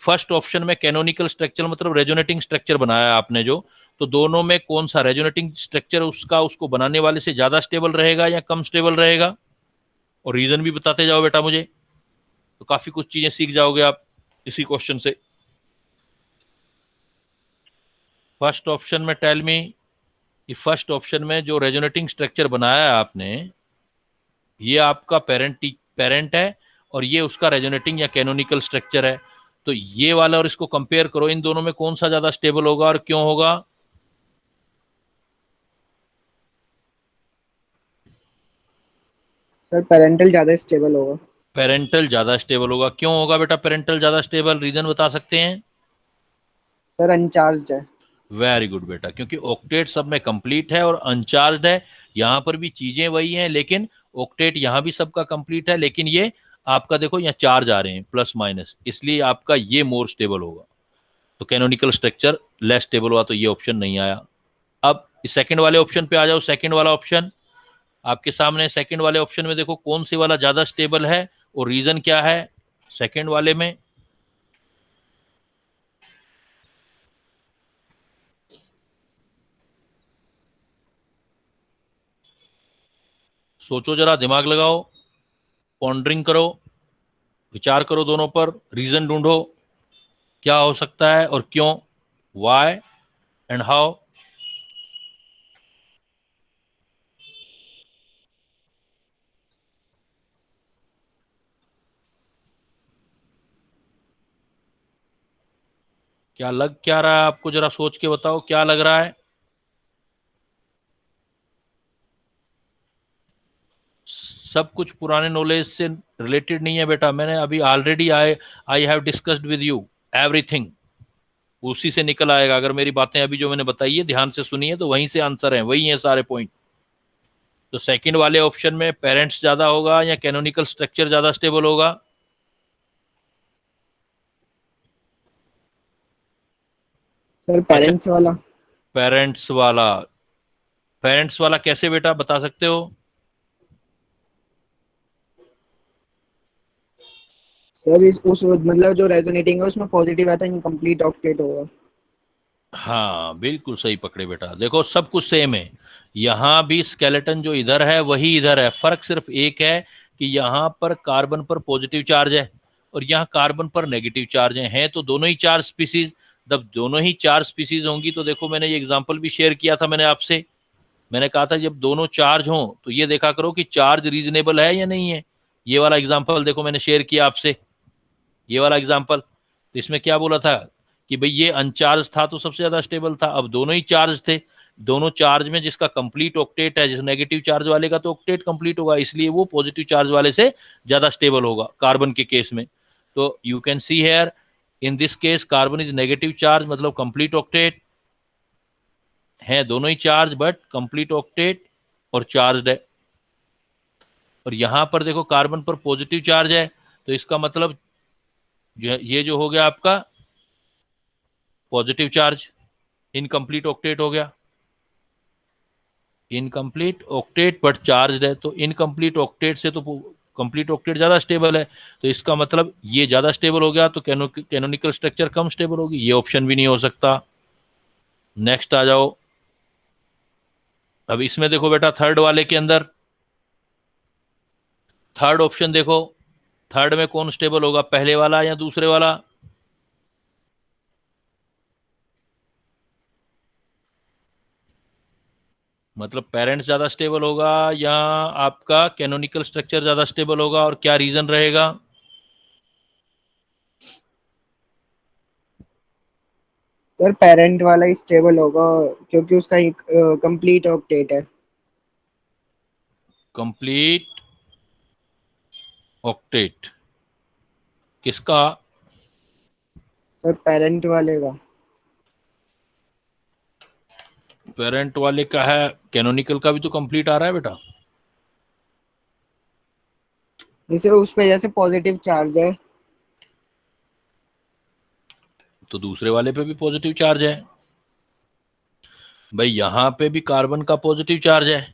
फर्स्ट ऑप्शन में कैनोनिकल स्ट्रक्चर मतलब रेजोनेटिंग स्ट्रक्चर बनाया आपने जो, तो दोनों में कौन सा रेजोनेटिंग स्ट्रक्चर उसका उसको बनाने वाले से ज्यादा स्टेबल रहेगा या कम स्टेबल रहेगा, और रीजन भी बताते जाओ बेटा मुझे, तो काफी कुछ चीजें सीख जाओगे आप इसी क्वेश्चन से। फर्स्ट ऑप्शन में टेल मी, फर्स्ट ऑप्शन में जो रेजोनेटिंग स्ट्रक्चर बनाया है आपने, ये आपका पेरेंट है और ये उसका रेजोनेटिंग या कैनोनिकल स्ट्रक्चर है। तो ये वाला और इसको कंपेयर करो, इन दोनों में कौन सा ज्यादा स्टेबल होगा और क्यों होगा? सर पेरेंटल ज्यादा स्टेबल होगा। पेरेंटल ज्यादा स्टेबल होगा। क्यों होगा बेटा पेरेंटल ज्यादा स्टेबल? रीजन बता सकते हैं? सर अनचार्ज है। वेरी गुड बेटा, क्योंकि ऑक्टेट सब में कंप्लीट है और अनचार्ज है। यहां पर भी चीजें वही हैं, लेकिन ऑक्टेट यहां भी सबका कंप्लीट है, लेकिन ये आपका देखो यहाँ चार्ज आ रहे हैं प्लस माइनस, इसलिए आपका ये मोर स्टेबल होगा। तो कैनोनिकल स्ट्रक्चर लेस स्टेबल हुआ, तो ये ऑप्शन नहीं आया। अब सेकंड वाले ऑप्शन पे आ जाओ। सेकंड वाला ऑप्शन आपके सामने, सेकंड वाले ऑप्शन में देखो कौन सी वाला ज्यादा स्टेबल है और रीजन क्या है सेकंड वाले में। सोचो जरा, दिमाग लगाओ, पॉन्डरिंग करो, विचार करो दोनों पर, रीजन ढूंढो क्या हो सकता है और क्यों, वाई एंड हाउ। क्या लग क्या रहा है आपको? जरा सोच के बताओ क्या लग रहा है। सब कुछ पुराने नॉलेज से रिलेटेड नहीं है बेटा। मैंने अभी already I I have discussed with you everything, उसी से निकल आएगा। अगर मेरी बातें अभी जो मैंने बताई है ध्यान से सुनी है, तो वहीं से आंसर है, वही है सारे पॉइंट। तो सेकंड वाले ऑप्शन में पेरेंट्स ज्यादा होगा या कैनोनिकल स्ट्रक्चर ज्यादा स्टेबल होगा? सर अच्छा, पेरेंट्स वाला। पेरेंट्स वाला। पेरेंट्स वाला कैसे बेटा, बता सकते हो? सर इस उस मतलब जो रेजोनेटिंग है उसमें पॉजिटिव आता है, इनकम्प्लीट ऑक्टेट होगा। हाँ बिल्कुल सही पकड़े बेटा। देखो सब कुछ सेम है, यहाँ भी स्केलेटन जो इधर है वही इधर है। फर्क सिर्फ एक है कि यहाँ पर कार्बन पर पॉजिटिव चार्ज है और यहाँ कार्बन पर नेगेटिव चार्ज है तो दोनों ही चार स्पीसीज। जब दोनों ही चार स्पीसीज होंगी तो देखो, मैंने ये एग्जांपल भी शेयर किया था मैंने आपसे। मैंने कहा था जब दोनों चार्ज हों तो ये देखा करो कि चार्ज रीजनेबल है या नहीं है। ये वाला एग्जांपल देखो मैंने शेयर किया आपसे, ये वाला एग्जांपल। तो इसमें क्या बोला था कि भाई ये अनचार्ज था तो सबसे ज्यादा स्टेबल था। अब दोनों ही चार्ज थे, दोनों चार्ज में जिसका कंप्लीट ऑक्टेट है, जिस नेगेटिव चार्ज वाले का तो ऑक्टेट कंप्लीट होगा, इसलिए वो पॉजिटिव चार्ज वाले से ज्यादा स्टेबल होगा कार्बन के केस में। तो you can see here, in this case carbon is negative charge, मतलब कंप्लीट ऑक्टेट है, दोनों ही चार्ज बट कंप्लीट ऑक्टेट और चार्ज है। और यहां पर देखो कार्बन पर पॉजिटिव चार्ज है, तो इसका मतलब ये जो हो गया आपका पॉजिटिव चार्ज, इनकम्प्लीट ऑक्टेट हो गया। इनकम्प्लीट ऑक्टेट बट चार्ज है, तो इनकम्प्लीट ऑक्टेट से तो कंप्लीट ऑक्टेट ज्यादा स्टेबल है, तो इसका मतलब ये ज्यादा स्टेबल हो गया, तो कैनोनिकल स्ट्रक्चर कम स्टेबल होगी, ये ऑप्शन भी नहीं हो सकता। नेक्स्ट आ जाओ। अब इसमें देखो बेटा थर्ड वाले के अंदर, थर्ड ऑप्शन देखो, थर्ड में कौन स्टेबल होगा, पहले वाला या दूसरे वाला? मतलब पेरेंट्स ज्यादा स्टेबल होगा या आपका कैनोनिकल स्ट्रक्चर ज्यादा स्टेबल होगा, और क्या रीजन रहेगा? सर पेरेंट वाला ही स्टेबल होगा क्योंकि उसका कंप्लीट ऑक्टेट है। कंप्लीट ऑक्टेट किसका? सर पेरेंट वाले का। पेरेंट वाले का है, कैनोनिकल का भी तो कंप्लीट आ रहा है बेटा। जैसे उस पे जैसे पॉजिटिव चार्ज है। तो दूसरे वाले पे भी पॉजिटिव चार्ज है भाई, यहां पे भी कार्बन का पॉजिटिव चार्ज है,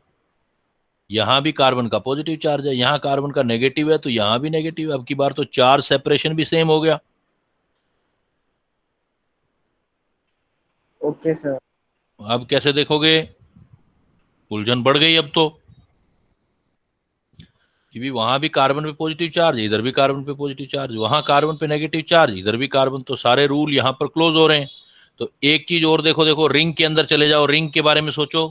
यहां भी कार्बन का पॉजिटिव चार्ज है, यहां कार्बन का नेगेटिव है तो यहां भी नेगेटिव है। अब की बार तो चार्ज सेपरेशन भी सेम हो गया। Okay sir. अब कैसे देखोगे? उलझन बढ़ गई अब तो, कि भी वहां भी कार्बन पे पॉजिटिव चार्ज, इधर भी कार्बन पे पॉजिटिव चार्ज, वहां कार्बन पे नेगेटिव चार्ज, इधर भी कार्बन, तो सारे रूल यहां पर क्लोज हो रहे हैं। तो एक चीज और देखो, देखो रिंग के अंदर चले जाओ, रिंग के बारे में सोचो।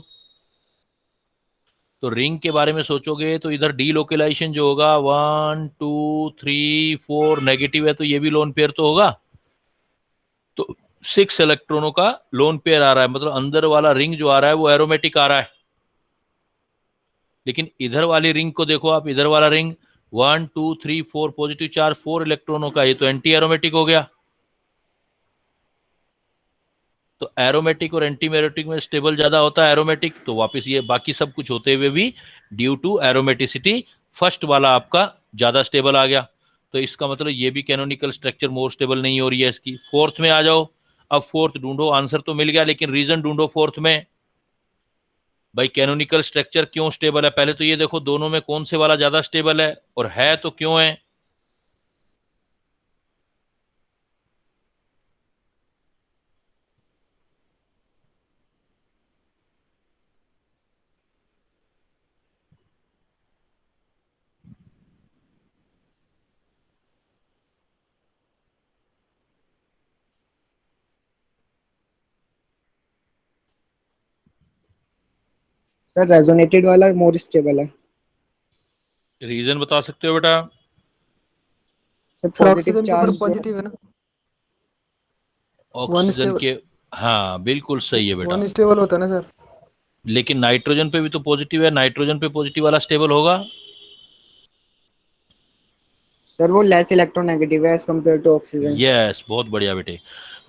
तो रिंग के बारे में सोचोगे तो इधर डी लोकेलाइजेशन जो होगा 1 2 3 4 नेगेटिव है, तो ये भी लोन पेयर तो होगा। तो 6 इलेक्ट्रॉनों का लोन पेयर आ रहा है, मतलब अंदर वाला रिंग जो आ रहा है वो एरोमेटिक आ रहा है। लेकिन इधर वाली रिंग को देखो आप, इधर वाला रिंग 1 2 3 4 पॉजिटिव चार्ज 4 इलेक्ट्रॉनों का, ये तो एंटी एरोमेटिक हो गया। तो एरोमेटिक और एंटीमेरोटिक में स्टेबल ज्यादा होता है एरोमेटिक, तो वापस ये बाकी सब कुछ होते हुए भी ड्यू टू एरोमेटिसिटी फर्स्ट वाला आपका ज्यादा स्टेबल आ गया। तो इसका मतलब ये भी कैनोनिकल स्ट्रक्चर मोर स्टेबल नहीं हो रही है इसकी। फोर्थ में आ जाओ। अब फोर्थ ढूंढो, आंसर तो मिल गया लेकिन रीजन ढूंढो फोर्थ में। भाई कैनोनिकल स्ट्रक्चर क्यों स्टेबल है, पहले तो ये देखो दोनों में कौन से वाला ज्यादा स्टेबल है, और है तो क्यों है। सर रेजोनेटेड वाला मोर स्टेबल है। रीजन बता सकते हो बेटा। सर सर पॉजिटिव ऑक्सीजन के ऊपर चार्ज जो पॉजिटिव है ना। वन ऑक्सीजन स्टेबल, के, हाँ बिल्कुल सही है बेटा। वन स्टेबल होता है ना सर। लेकिन नाइट्रोजन पे भी तो पॉजिटिव है, नाइट्रोजन पे पॉजिटिव वाला स्टेबल होगा। सर वो लेस इलेक्ट्रोनेगेटिव है as compare to oxygen. Yes, बहुत बढ़िया बेटे।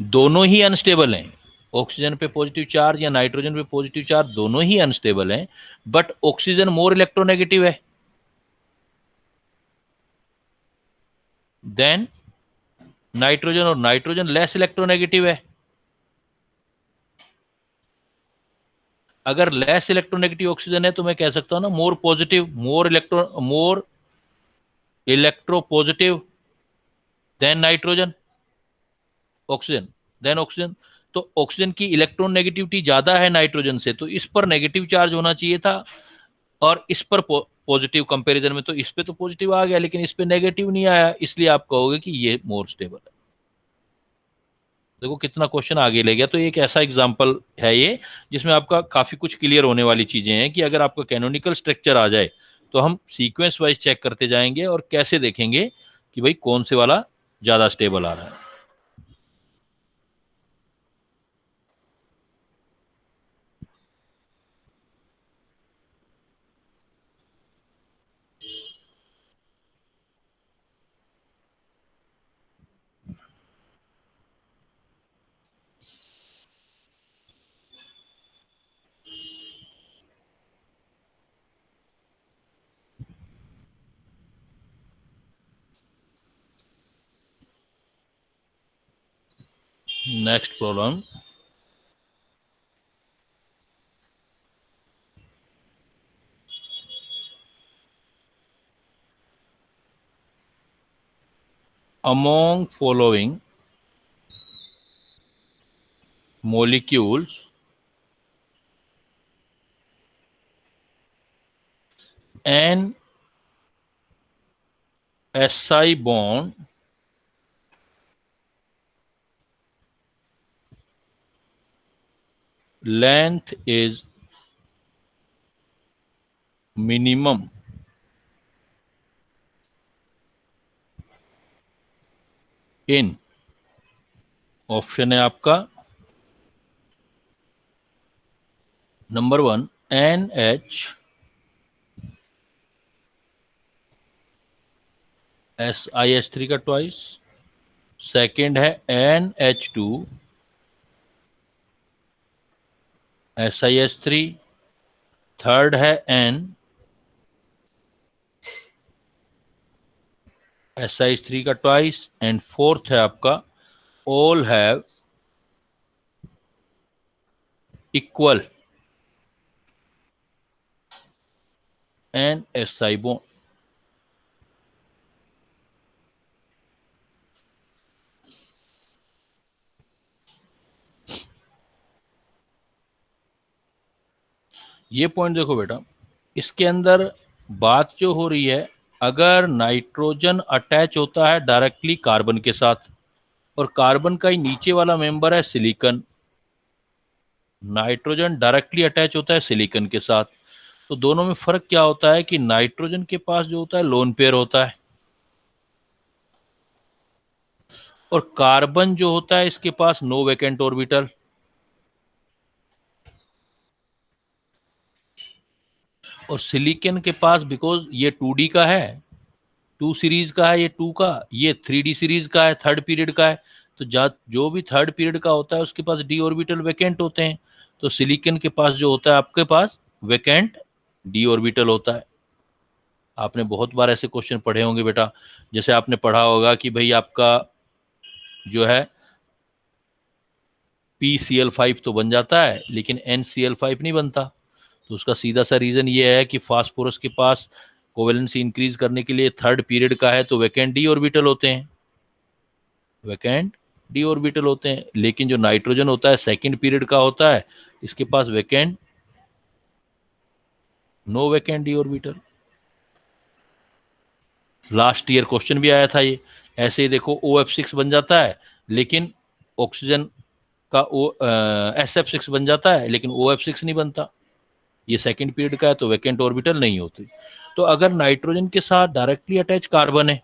दोनों ही अनस्टेबल हैं, ऑक्सीजन पे पॉजिटिव चार्ज या नाइट्रोजन पे पॉजिटिव चार्ज दोनों ही अनस्टेबल हैं, बट ऑक्सीजन मोर इलेक्ट्रोनेगेटिव है देन नाइट्रोजन, और नाइट्रोजन लेस इलेक्ट्रोनेगेटिव है। अगर लेस इलेक्ट्रोनेगेटिव ऑक्सीजन है तो मैं कह सकता हूं ना more positive, more electro positive than nitrogen, oxygen than oxygen. तो ऑक्सीजन की इलेक्ट्रॉन नेगेटिविटी ज्यादा है नाइट्रोजन से, तो इस पर नेगेटिव चार्ज होना चाहिए था, और इस पर पॉजिटिव कंपैरिजन में तो इस पे तो पॉजिटिव आ गया लेकिन इस पे नेगेटिव नहीं आया, इसलिए आप कहोगे कि ये मोर स्टेबल है। देखो कितना क्वेश्चन आगे ले गया। तो एक ऐसा एग्जांपल है ये जिसमें आपका काफी कुछ क्लियर होने वाली चीजें हैं कि अगर आपका कैनोनिकल स्ट्रक्चर आ जाए तो हम सीक्वेंस वाइज चेक करते जाएंगे और कैसे देखेंगे कि भाई कौन से वाला ज्यादा स्टेबल आ रहा है। Next problem. among following molecules an SI bond length is minimum in, option है आपका नंबर 1 NH SiH3 का ट्वाइस, सेकेंड है NH2 SiH3, थर्ड है N SiH3 का ट्वाइस, एंड फोर्थ है आपका all have equal NSI bond. ये point देखो बेटा, इसके अंदर बात जो हो रही है, अगर नाइट्रोजन अटैच होता है डायरेक्टली कार्बन के साथ, और कार्बन का ही नीचे वाला मेंबर है सिलिकॉन, नाइट्रोजन डायरेक्टली अटैच होता है सिलिकॉन के साथ। तो दोनों में फर्क क्या होता है कि नाइट्रोजन के पास जो होता है लोन पेयर होता है, और कार्बन जो होता है इसके पास नो वैकेंट ऑर्बिटल। और सिलिकॉन के पास, बिकॉज ये 2D का है, 2 सीरीज का है, ये 2 का, ये 3D सीरीज का है, थर्ड पीरियड का है। तो जो भी थर्ड पीरियड का होता है उसके पास डी ऑर्बिटल वैकेंट होते हैं। तो सिलिकॉन के पास जो होता है आपके पास वैकेंट डी ऑर्बिटल होता है। आपने बहुत बार ऐसे क्वेश्चन पढ़े होंगे बेटा, जैसे आपने पढ़ा होगा कि भाई आपका जो है PCl5 तो बन जाता है लेकिन NCl5 नहीं बनता। तो उसका सीधा सा रीजन ये है कि फास्फोरस के पास कोवेलेंसी इंक्रीज करने के लिए थर्ड पीरियड का है तो वैकेंट डी ऑर्बिटल होते हैं, वैकेंट डी ऑर्बिटल होते हैं। लेकिन जो नाइट्रोजन होता है सेकंड पीरियड का होता है, इसके पास vacant no vacant d orbital. Last year question भी आया था ये, ऐसे ही देखो OF6 बन जाता है लेकिन ऑक्सीजन का SF6 बन जाता है लेकिन OF6 नहीं बनता। ये सेकंड पीरियड का है तो वैकेंट ऑर्बिटल नहीं होती। तो अगर नाइट्रोजन के साथ डायरेक्टली अटैच कार्बन है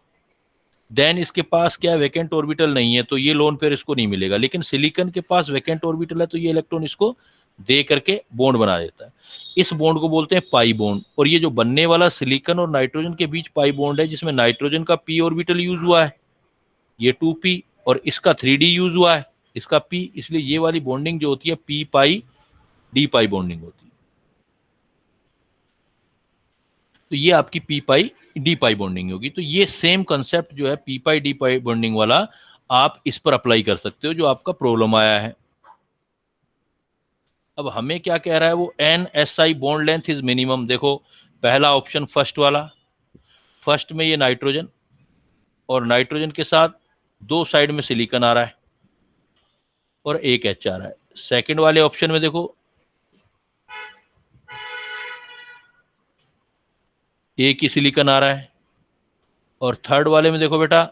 देन इसके पास क्या है, वैकेंट ऑर्बिटल नहीं है, तो ये लोन पेयर इसको नहीं मिलेगा। लेकिन सिलिकॉन के पास वैकेंट ऑर्बिटल है तो ये इलेक्ट्रॉन इसको दे करके बॉन्ड बना देता है। इस बॉन्ड को बोलते हैं पाई बॉन्ड। और ये जो बनने वाला सिलिकॉन और नाइट्रोजन के बीच पाई बॉन्ड है, जिसमें नाइट्रोजन का p ऑर्बिटल यूज हुआ है, ये 2p, और इसका 3d यूज हुआ है, इसका p, इसलिए ये वाली बॉन्डिंग जो होती है p पाई d पाई बॉन्डिंग होती है। तो ये आपकी p पाई d पाई बॉन्डिंग होगी। तो ये सेम कंसेप्ट जो है p पाई d पाई बॉन्डिंग वाला आप इस पर अप्लाई कर सकते हो जो आपका प्रॉब्लम आया है। अब हमें क्या कह रहा है वो, NSI bond length is minimum. देखो पहला ऑप्शन फर्स्ट वाला, फर्स्ट में ये नाइट्रोजन और नाइट्रोजन के साथ दो साइड में सिलिकॉन आ रहा है और एक H आ रहा है। सेकंड वाले ऑप्शन में देखो एक ही सिलिकॉन आ रहा है, और थर्ड वाले में देखो बेटा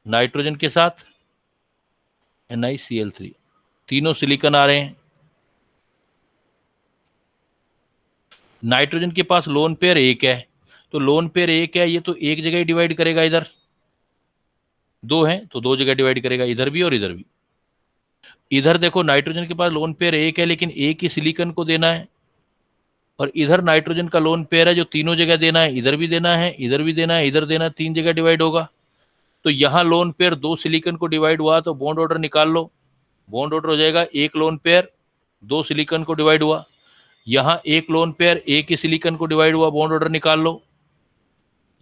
नाइट्रोजन के साथ NiCl3, तीनों सिलिकॉन आ रहे हैं। नाइट्रोजन के पास लोन पेयर एक है, तो लोन पेयर एक है, ये तो एक जगह ही डिवाइड करेगा, इधर दो हैं तो दो जगह डिवाइड करेगा, इधर भी और इधर भी। इधर देखो नाइट्रोजन के पास लोन पेयर एक है लेकिन एक ही सिलिकॉन को देना है, और इधर नाइट्रोजन का लोन पेयर है जो तीनों जगह देना है, इधर भी देना है, इधर भी देना है, इधर देना है, तीन जगह डिवाइड होगा। तो यहाँ लोन पेयर दो सिलिकॉन को डिवाइड हुआ तो बॉन्ड ऑर्डर निकाल लो। बॉन्ड ऑर्डर हो जाएगा, एक लोन पेयर दो सिलिकॉन को डिवाइड हुआ, यहाँ एक लोन पेयर एक ही सिलिकॉन को डिवाइड हुआ, बॉन्ड ऑर्डर निकाल लो।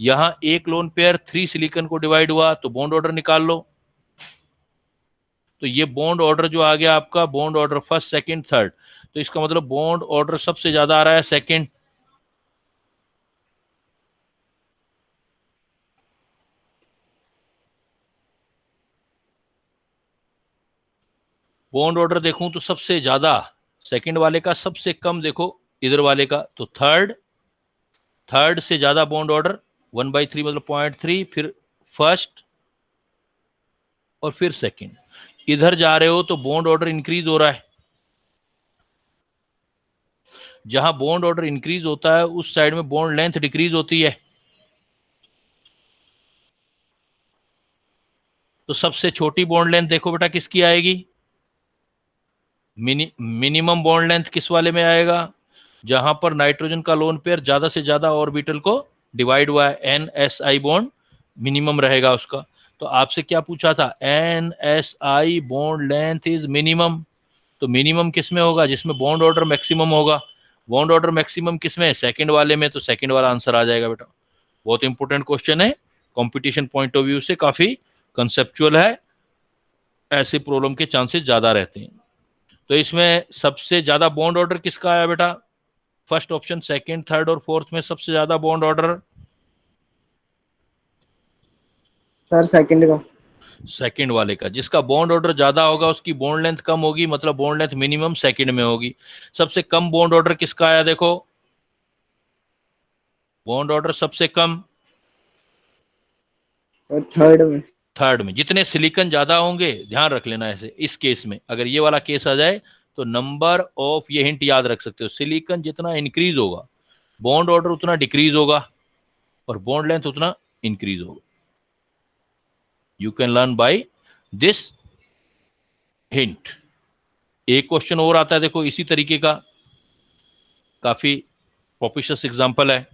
यहाँ एक लोन पेयर 3 सिलिकॉन को डिवाइड हुआ तो बॉन्ड ऑर्डर निकाल लो। तो ये बॉन्ड ऑर्डर जो आ गया आपका, bond order first second third, तो इसका मतलब बॉन्ड ऑर्डर सबसे ज्यादा आ रहा है सेकंड। बॉन्ड ऑर्डर देखूं तो सबसे ज्यादा सेकंड वाले का, सबसे कम देखो इधर वाले का, तो थर्ड, थर्ड से ज्यादा बॉन्ड ऑर्डर 1/3 मतलब 0.3, फिर फर्स्ट और फिर सेकंड। इधर जा रहे हो तो बॉन्ड ऑर्डर इंक्रीज हो रहा है, जहां बॉन्ड ऑर्डर इंक्रीज होता है उस साइड में बॉन्ड लेंथ डिक्रीज होती है। तो सबसे छोटी बॉन्ड लेंथ देखो बेटा किसकी आएगी, मिनिमम बॉन्ड लेंथ किस वाले में आएगा, जहां पर नाइट्रोजन का लोन पेयर ज्यादा से ज्यादा ऑर्बिटल को डिवाइड हुआ है, NSI बॉन्ड मिनिमम रहेगा उसका। तो आपसे क्या पूछा था, NSI bond length is minimum, तो मिनिमम किस में होगा, जिसमें बॉन्ड ऑर्डर मैक्सिमम होगा। बॉन्ड ऑर्डर मैक्सिमम किस में, सेकंड वाले में, तो सेकंड वाला आंसर आ जाएगा बेटा। बहुत इंपॉर्टेंट क्वेश्चन है, कंपटीशन पॉइंट ऑफ व्यू से काफी कंसेप्चुअल है, ऐसे प्रॉब्लम के चांसेस ज्यादा रहते हैं। तो इसमें सबसे ज्यादा बॉन्ड ऑर्डर किसका आया बेटा, फर्स्ट ऑप्शन, सेकंड थर्ड और फोर्थ में सबसे ज्यादा बॉन्ड ऑर्डर सर सेकंड का। सेकंड वाले का। जिसका बॉन्ड ऑर्डर ज्यादा होगा उसकी बॉन्ड लेंथ कम होगी, मतलब बॉन्ड लेंथ मिनिमम सेकंड में होगी। सबसे कम बॉन्ड ऑर्डर किसका आया, देखो बॉन्ड ऑर्डर सबसे कम और थर्ड में। थर्ड में। जितने सिलिकॉन ज्यादा होंगे, ध्यान रख लेना ऐसे, इस केस में अगर ये वाला केस आ जाए तो नंबर ऑफ, ये हिंट याद रख सकते हो, सिलिकॉन जितना इंक्रीज होगा बॉन्ड ऑर्डर उतना डिक्रीज होगा और बॉन्ड लेंथ उतना इंक्रीज होगा. You can learn by this hint. एक क्वेश्चन और आता है देखो इसी तरीके का, काफी प्रोपिशियस एग्जांपल है.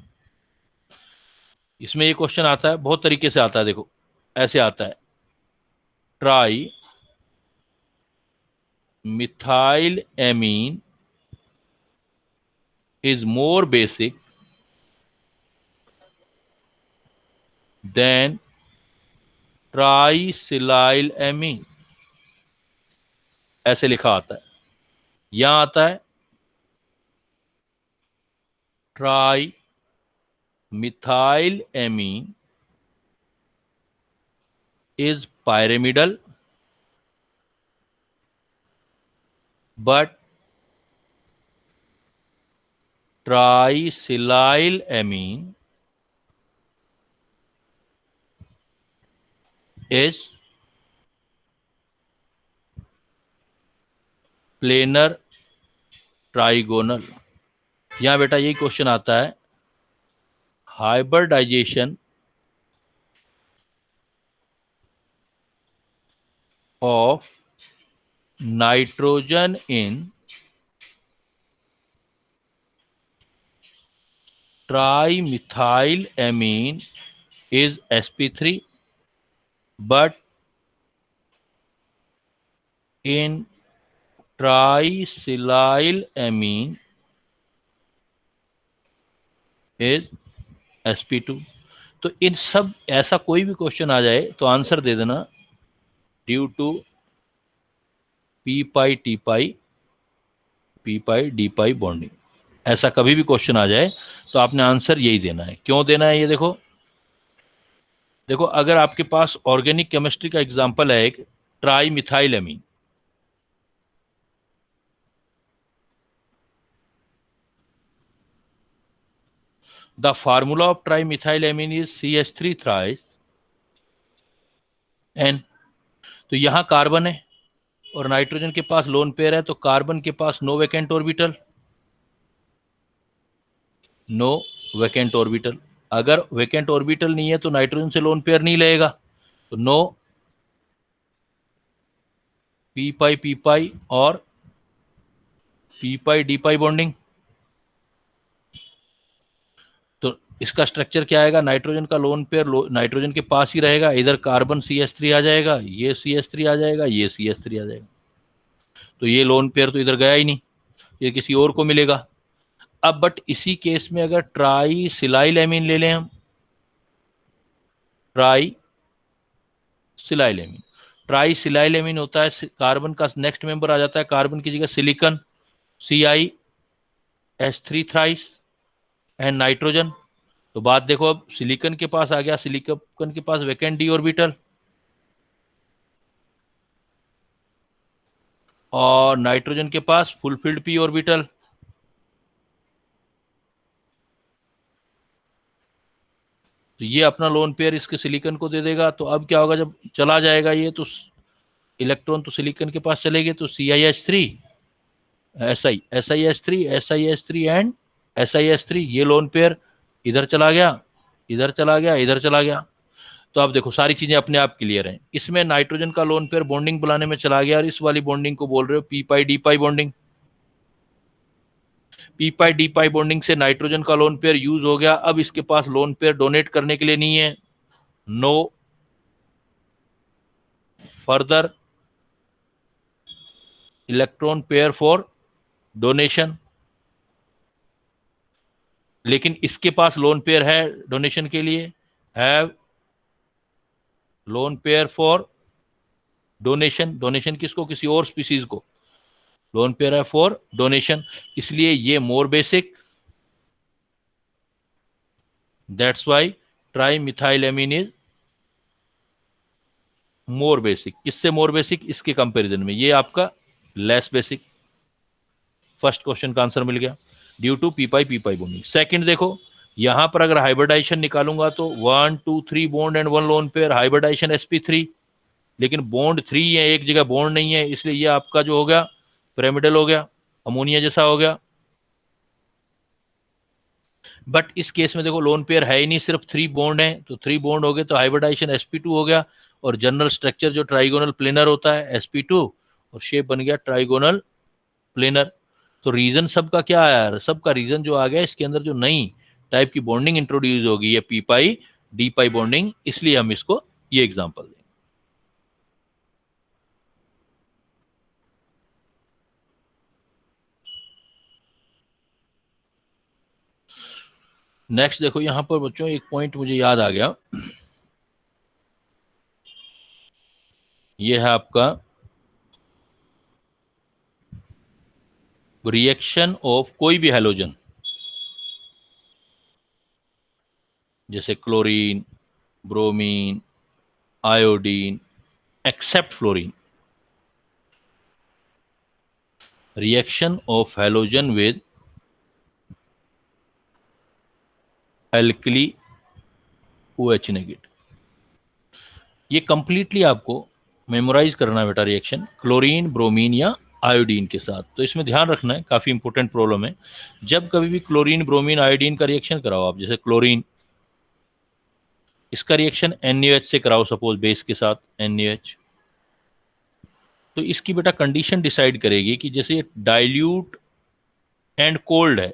इसमें ये क्वेश्चन आता है, बहुत तरीके से आता है. देखो ऐसे आता है, tri methyl amine is more basic than trisilyl amine. ऐसे लिखा आता है. यहां आता है tri methyl amine is pyramidal but trisilyl amine is planar trigonal. यहां बेटा यही क्वेश्चन आता है, hybridisation of nitrogen in trimethyl amine is sp3 but in trisilyl amine is sp2. तो इन सब, ऐसा कोई भी क्वेश्चन आ जाए तो आंसर दे देना due to p pi t pi p pi d pi bonding. ऐसा कभी भी क्वेश्चन आ जाए तो आपने आंसर यही देना है. क्यों देना है ये देखो. देखो अगर आपके पास ऑर्गेनिक केमिस्ट्री का एग्जांपल है एक tri methyl amine, the formula of tri methyl amine is CH3 thrice N. तो यहां कार्बन है और नाइट्रोजन के पास लोन पेयर है, तो कार्बन के पास no vacant orbital, no vacant orbital. अगर वैकेंट ऑर्बिटल नहीं है तो नाइट्रोजन से लोन पेयर नहीं लेगा, तो नो पी पाई और P pi d pi bonding. तो इसका स्ट्रक्चर क्या आएगा, नाइट्रोजन का लोन पेयर नाइट्रोजन के पास ही रहेगा, इधर कार्बन CH3 आ जाएगा, ये CH3 आ जाएगा, ये CH3 आ जाएगा. तो ये लोन पेयर तो इधर गया ही नहीं, ये किसी और को मिलेगा. अब बट इसी केस में अगर ट्राइसिलाइल एमीन ले लें हम, ट्राइसिलाइल एमीन, ट्राइसिलाइल एमीन होता है कार्बन का नेक्स्ट मेंबर आ जाता है, कार्बन की जगह silicon CiH3 thrice and nitrogen. तो बात देखो, अब सिलिकॉन के पास आ गया, सिलिकॉन के पास वैकेंट डी ऑर्बिटल और नाइट्रोजन के पास फुलफिल्ड पी ऑर्बिटल. तो ये अपना लोन पेयर इसके सिलिकॉन को दे देगा. तो अब क्या होगा, जब चला जाएगा ये तो इलेक्ट्रॉन तो सिलिकॉन के पास चलेंगे, तो CiH3 SiH3 एंड SiH3, ये लोन पेयर इधर चला गया, इधर चला गया, इधर चला गया. तो अब देखो सारी चीजें अपने आप क्लियर हैं. इसमें नाइट्रोजन का लोन पेयर बॉन्डिंग बुलाने में चला गया और इस वाली बॉन्डिंग को बोल रहे हो P pi d pi bonding. P pi d pi bonding से नाइट्रोजन का लोन पेयर यूज हो गया. अब इसके पास लोन पेयर डोनेट करने के लिए नहीं है, no further electron pair for donation. लेकिन इसके पास लोन पेयर है डोनेशन के लिए, have lone pair for donation. Donation किसको, किसी और स्पीसीज को लोन पेयर है फॉर डोनेशन, इसलिए ये more basic. That's why tri methyl amine is more basic. किससे मोर बेसिक, इसके कंपैरिजन में ये आपका लेस बेसिक. फर्स्ट क्वेश्चन का आंसर मिल गया due to p pi bonding. Second देखो, यहां पर अगर हाइब्रिडाइजेशन निकालूंगा तो 1 2 3 bond and 1 lone pair, hybridization sp3, लेकिन बॉन्ड 3 है, एक जगह बॉन्ड नहीं है, इसलिए ये आपका जो होगा पिरामिडल हो गया, अमोनिया जैसा हो गया। बट इस केस में देखो लोन पेयर है ही नहीं, सिर्फ 3 बॉन्ड है, तो 3 बॉन्ड हो गए तो हाइब्रिडाइजेशन sp2 हो गया, और जनरल स्ट्रक्चर जो ट्राइगोनल प्लेनर होता है sp2, और शेप बन गया ट्राइगोनल प्लेनर। तो रीजन सबका क्या है यार, सबका रीजन जो आ गया इसके अंदर जो नई टाइप की बॉन्डिंग इंट्रोड्यूस होगी, ये P pi d pi bonding, इसलिए हम इसको ये एग्जांपल देंगे। नेक्स्ट देखो यहां पर बच्चों एक पॉइंट मुझे याद आ गया, ये है आपका रिएक्शन ऑफ कोई भी हैलोजन, जैसे chlorine, bromine, iodine, except fluorine. Reaction of halogen with alkali OH negative, ये कंप्लीटली आपको मेमोराइज करना है बेटा। रिएक्शन क्लोरीन, ब्रोमीन या आयोडीन के साथ, तो इसमें ध्यान रखना है, काफी इंपॉर्टेंट प्रॉब्लम है। जब कभी भी क्लोरीन, ब्रोमीन, आयोडीन का रिएक्शन कराओ आप, जैसे क्लोरीन, इसका रिएक्शन NaOH से कराओ सपोज बेस के साथ NaOH, तो इसकी बेटा कंडीशन डिसाइड करेगी कि जैसे डाइल्यूट एंड कोल्ड है,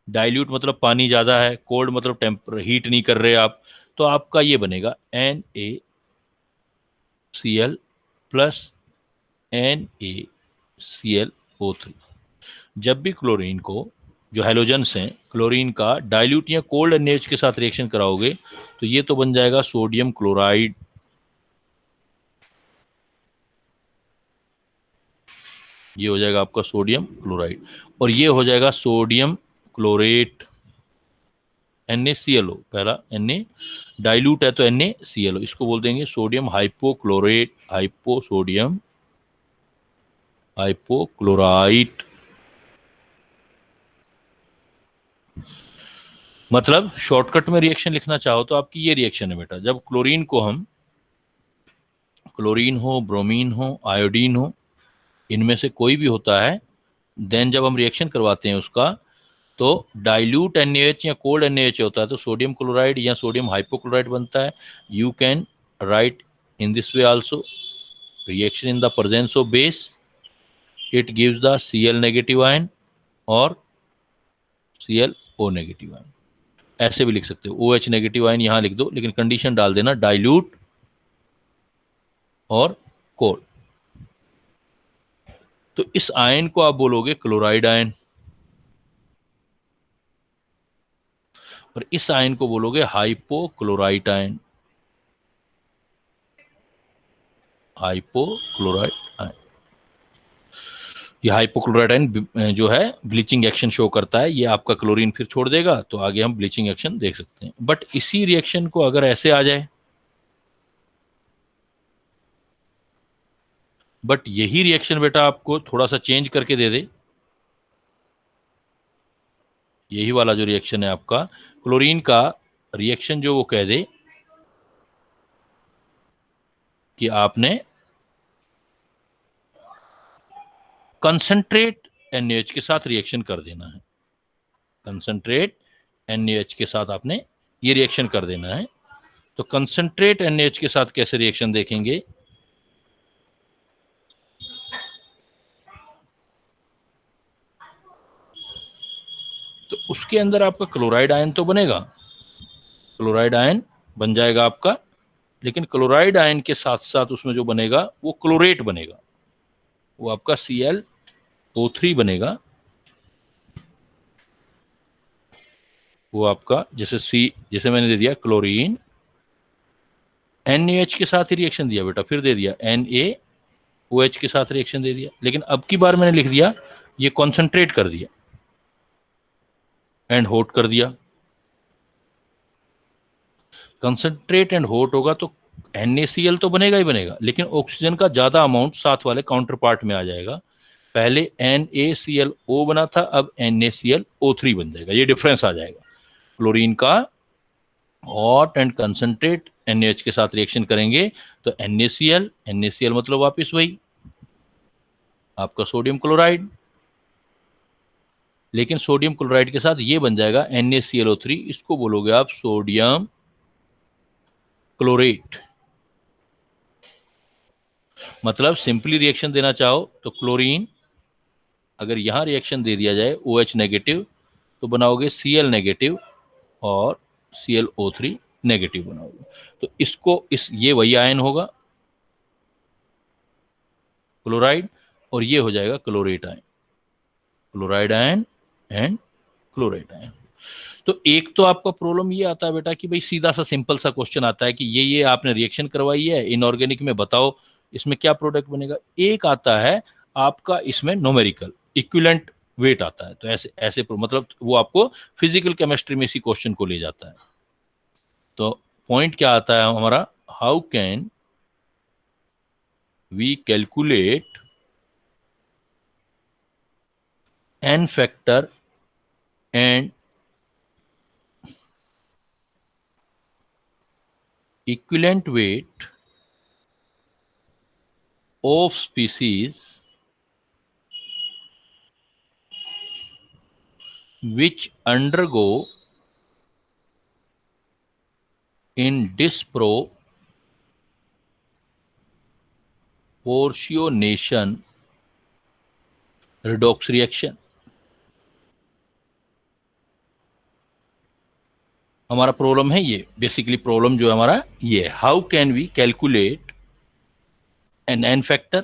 डाइल्यूट मतलब पानी ज्यादा है, कोल्ड मतलब टेम्पर हीट नहीं कर रहे आप, तो आपका ये बनेगा NaCl प्लस NaClO3। जब भी क्लोरीन को, जो हैलोजेंस हैं क्लोरीन का, डाइल्यूट या कोल्ड NaOH के साथ रिएक्शन कराओगे तो ये तो बन जाएगा सोडियम क्लोराइड, ये हो जाएगा आपका सोडियम क्लोराइड, और ये हो जाएगा सोडियम क्लोरेट NaClO, पहला Na डाइल्यूट है तो NaClO, इसको बोल देंगे सोडियम हाइपोक्लोरेट, हाइपोसोडियम हाइपोक्लोराइट। मतलब शॉर्टकट में रिएक्शन लिखना चाहो तो आपकी ये रिएक्शन है बेटा, जब क्लोरीन को हम, क्लोरीन हो, ब्रोमीन हो, आयोडीन हो, इनमें से कोई भी होता है, देन जब हम रिएक्शन करवाते हैं उसका, तो डाइल्यूट NaOH या कोल्ड NaOH होता है तो सोडियम क्लोराइड या सोडियम हाइपोक्लोराइड बनता है। You can write in this way also, reaction in the presence of base, it gives the Cl negative ion और ClO नेगेटिव आयन, ऐसे भी लिख सकते हो। OH नेगेटिव आयन यहाँ लिख दो, लेकिन कंडीशन डाल देना डाइल्यूट और कोल्ड। तो इस आयन को आप बोलोगे क्लोराइड आयन, और इस आयन को बोलोगे हाइपोक्लोराइट आयन, हाइपोक्लोराइट आयन। ये हाइपोक्लोराइट आयन जो है ब्लीचिंग एक्शन शो करता है, ये आपका क्लोरीन फिर छोड़ देगा, तो आगे हम ब्लीचिंग एक्शन देख सकते हैं। बट इसी रिएक्शन को अगर ऐसे आ जाए, बट यही रिएक्शन बेटा आपको थोड़ा सा चेंज करके दे दे, यही वाला जो रिएक्शन है आपका क्लोरीन का रिएक्शन, जो वो कह दे कि आपने कंसंट्रेट NaOH के साथ रिएक्शन कर देना है, कंसंट्रेट NaOH के साथ आपने ये रिएक्शन कर देना है। तो कंसंट्रेट NaOH के साथ कैसे रिएक्शन देखेंगे, तो उसके अंदर आपका क्लोराइड आयन तो बनेगा, क्लोराइड आयन बन जाएगा आपका, लेकिन क्लोराइड आयन के साथ साथ उसमें जो बनेगा वो क्लोरेट बनेगा, वो आपका ClO3 बनेगा। वो आपका जैसे मैंने दे दिया क्लोरीन NaOH के साथ ही रिएक्शन दिया बेटा, फिर दे दिया NaOH के साथ रिएक्शन दे दिया, लेकिन अब की बार मैंने लिख दिया ये कॉन्सेंट्रेट कर दिया एंड हॉट कर दिया। कंसंट्रेट एंड हॉट होगा तो NaCl तो बनेगा ही बनेगा, लेकिन ऑक्सीजन का ज्यादा अमाउंट साथ वाले काउंटर पार्ट में आ जाएगा। पहले NaClO बना था, अब NaClO3 बन जाएगा, ये डिफरेंस आ जाएगा। क्लोरीन का हॉट एंड कंसंट्रेट NaOH के साथ रिएक्शन करेंगे तो NaCl मतलब वापस वही आपका सोडियम क्लोराइड, लेकिन सोडियम क्लोराइड के साथ ये बन जाएगा NaClO3, इसको बोलोगे आप सोडियम क्लोरेट। मतलब सिंपली रिएक्शन देना चाहो तो क्लोरीन, अगर यहां रिएक्शन दे दिया जाए OH नेगेटिव तो बनाओगे Cl नेगेटिव और ClO3 नेगेटिव बनाओगे। तो इसको ये वही आयन होगा क्लोराइड, और ये हो जाएगा chlorate ion, chloride ion and chlorate ion. तो एक तो आपका प्रॉब्लम ये आता है बेटा कि भाई सीधा सा सिंपल सा क्वेश्चन आता है कि ये आपने रिएक्शन करवाई है इनऑर्गेनिक में, बताओ इसमें क्या प्रोडक्ट बनेगा। एक आता है आपका इसमें न्यूमेरिकल इक्विवेलेंट वेट आता है, तो ऐसे ऐसे मतलब वो आपको फिजिकल केमिस्ट्री में इसी क्वेश्चन को ले जाता है। तो पॉइंट क्या आता है हमारा, how can we calculate n factor and equivalent weight of species which undergo in disproportionation redox reaction। हमारा प्रॉब्लम है ये, बेसिकली प्रॉब्लम जो है हमारा ये, how can we calculate n n factor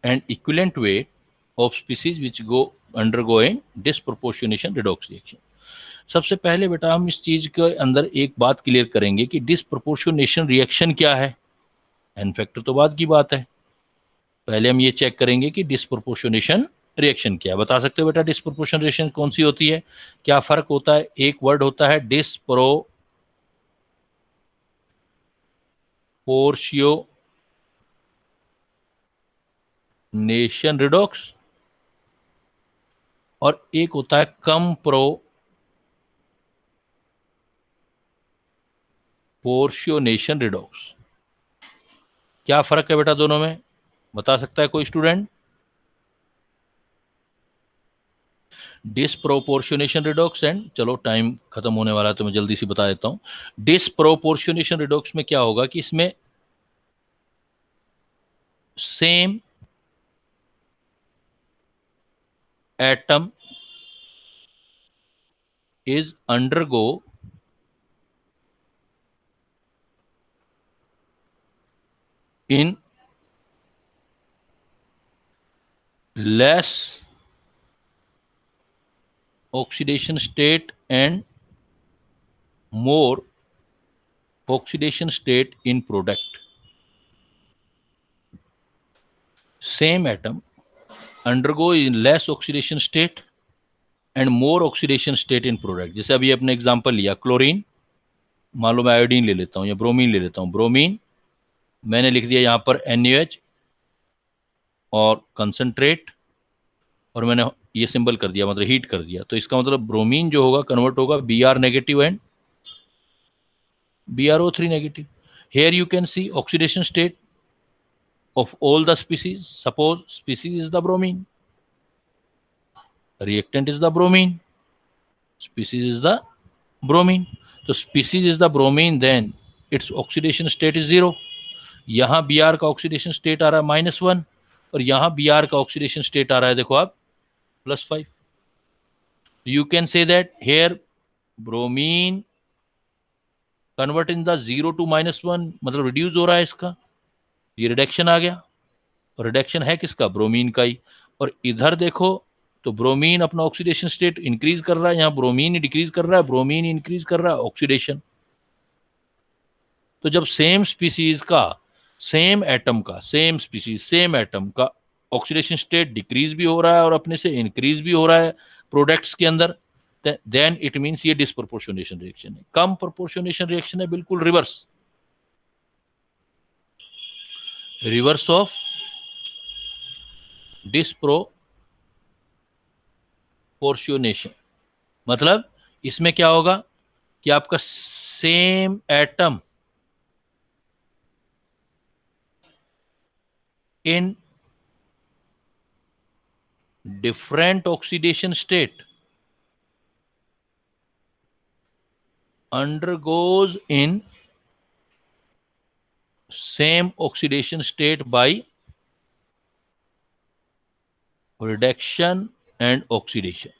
and equivalent weight of species which go undergo in disproportionation redox reaction। सबसे पहले बेटा हम इस चीज के अंदर एक बात क्लियर करेंगे कि डिस्प्रोपोर्शनेशन रिएक्शन क्या है। एन फैक्टर तो बाद की बात है, पहले हम ये चेक करेंगे कि डिस्प्रोपोर्शनेशन रिएक्शन क्या है। बता सकते हो बेटा डिस्प्रोपोर्शन रिएक्शन कौन सी होती है, क्या फर्क होता है। एक वर्ड होता है डिस्प्रोपोर्शनेशन रिडॉक्स, और एक होता है कंप्रोपोर्शनेशन रिडॉक्स। क्या फर्क है बेटा दोनों में, बता सकता है कोई स्टूडेंट। डिस्प्रोपोर्शनेशन रिडॉक्स एंड, चलो टाइम खत्म होने वाला है तो मैं जल्दी से बता देता हूं। डिस्प्रोपोर्शनेशन रिडॉक्स में क्या होगा कि इसमें same atom is undergo in less oxidation state and more oxidation state in product। Same atom undergo in less oxidation state and more oxidation state in product। जैसे अभी अपने एग्जांपल लिया क्लोरीन, मान लो मैं आयोडीन ले लेता हूं या ब्रोमीन ले लेता हूं। ब्रोमीन मैंने लिख दिया यहां पर NaOH और कंसंट्रेट, और मैंने ये सिंबल कर दिया मतलब हीट कर दिया, तो इसका मतलब ब्रोमीन जो होगा कन्वर्ट होगा Br negative and BrO3 negative। Here you can see oxidation state of all the species। Suppose species is the bromine, reactant is the bromine, species is the bromine। तो species is the bromine, then its oxidation state is 0। यहाँ Br का oxidation state आ रहा है -1 और यहाँ Br का oxidation state आ रहा है देखो आप +5। You can say that here bromine convert in the 0 to -1, मतलब रिड्यूस हो रहा है इसका, ये रिडक्शन आ गया, और रिडक्शन है किसका, ब्रोमीन का ही। और इधर देखो तो ब्रोमीन अपना ऑक्सीडेशन स्टेट इंक्रीज कर रहा है, यहाँ ब्रोमीन डिक्रीज कर रहा है, ब्रोमीन इंक्रीज कर रहा है, ऑक्सीडेशन। तो जब सेम स्पीसीज का, सेम एटम का, सेम स्पीसीज सेम एटम का ऑक्सीडेशन स्टेट डिक्रीज भी हो रहा है और अपने से इंक्रीज भी हो रहा है प्रोडक्ट्स के अंदर, देन इट मींस ये डिस्प्रोपोर्शनेशन रिएक्शन है। कम प्रोपोर्शनेशन रिएक्शन है बिल्कुल रिवर्स, रिवर्स ऑफ डिस्प्रोपोर्शनेशन। मतलब इसमें क्या होगा कि आपका same atom in different oxidation state undergoes in same oxidation state by reduction and oxidation.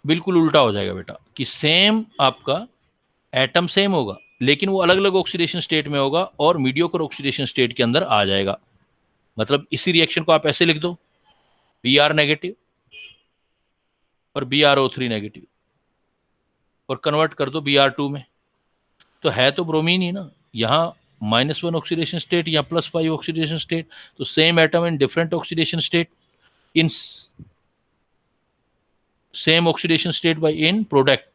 बिल्कुल उल्टा हो जाएगा बेटा कि सेम आपका एटम सेम होगा लेकिन वो अलग अलग ऑक्सीडेशन स्टेट में होगा और मीडियोकर ऑक्सीडेशन स्टेट के अंदर आ जाएगा. मतलब इसी रिएक्शन को आप ऐसे लिख दो, Br नेगेटिव और BrO3 नेगेटिव, और कन्वर्ट कर दो Br2 में. तो है तो ब्रोमीन ही ना, यहाँ -1 ऑक्सीडेशन स्टेट या +5 ऑक्सीडेशन स्टेट, तो same atom in different oxidation state in same oxidation state by in product.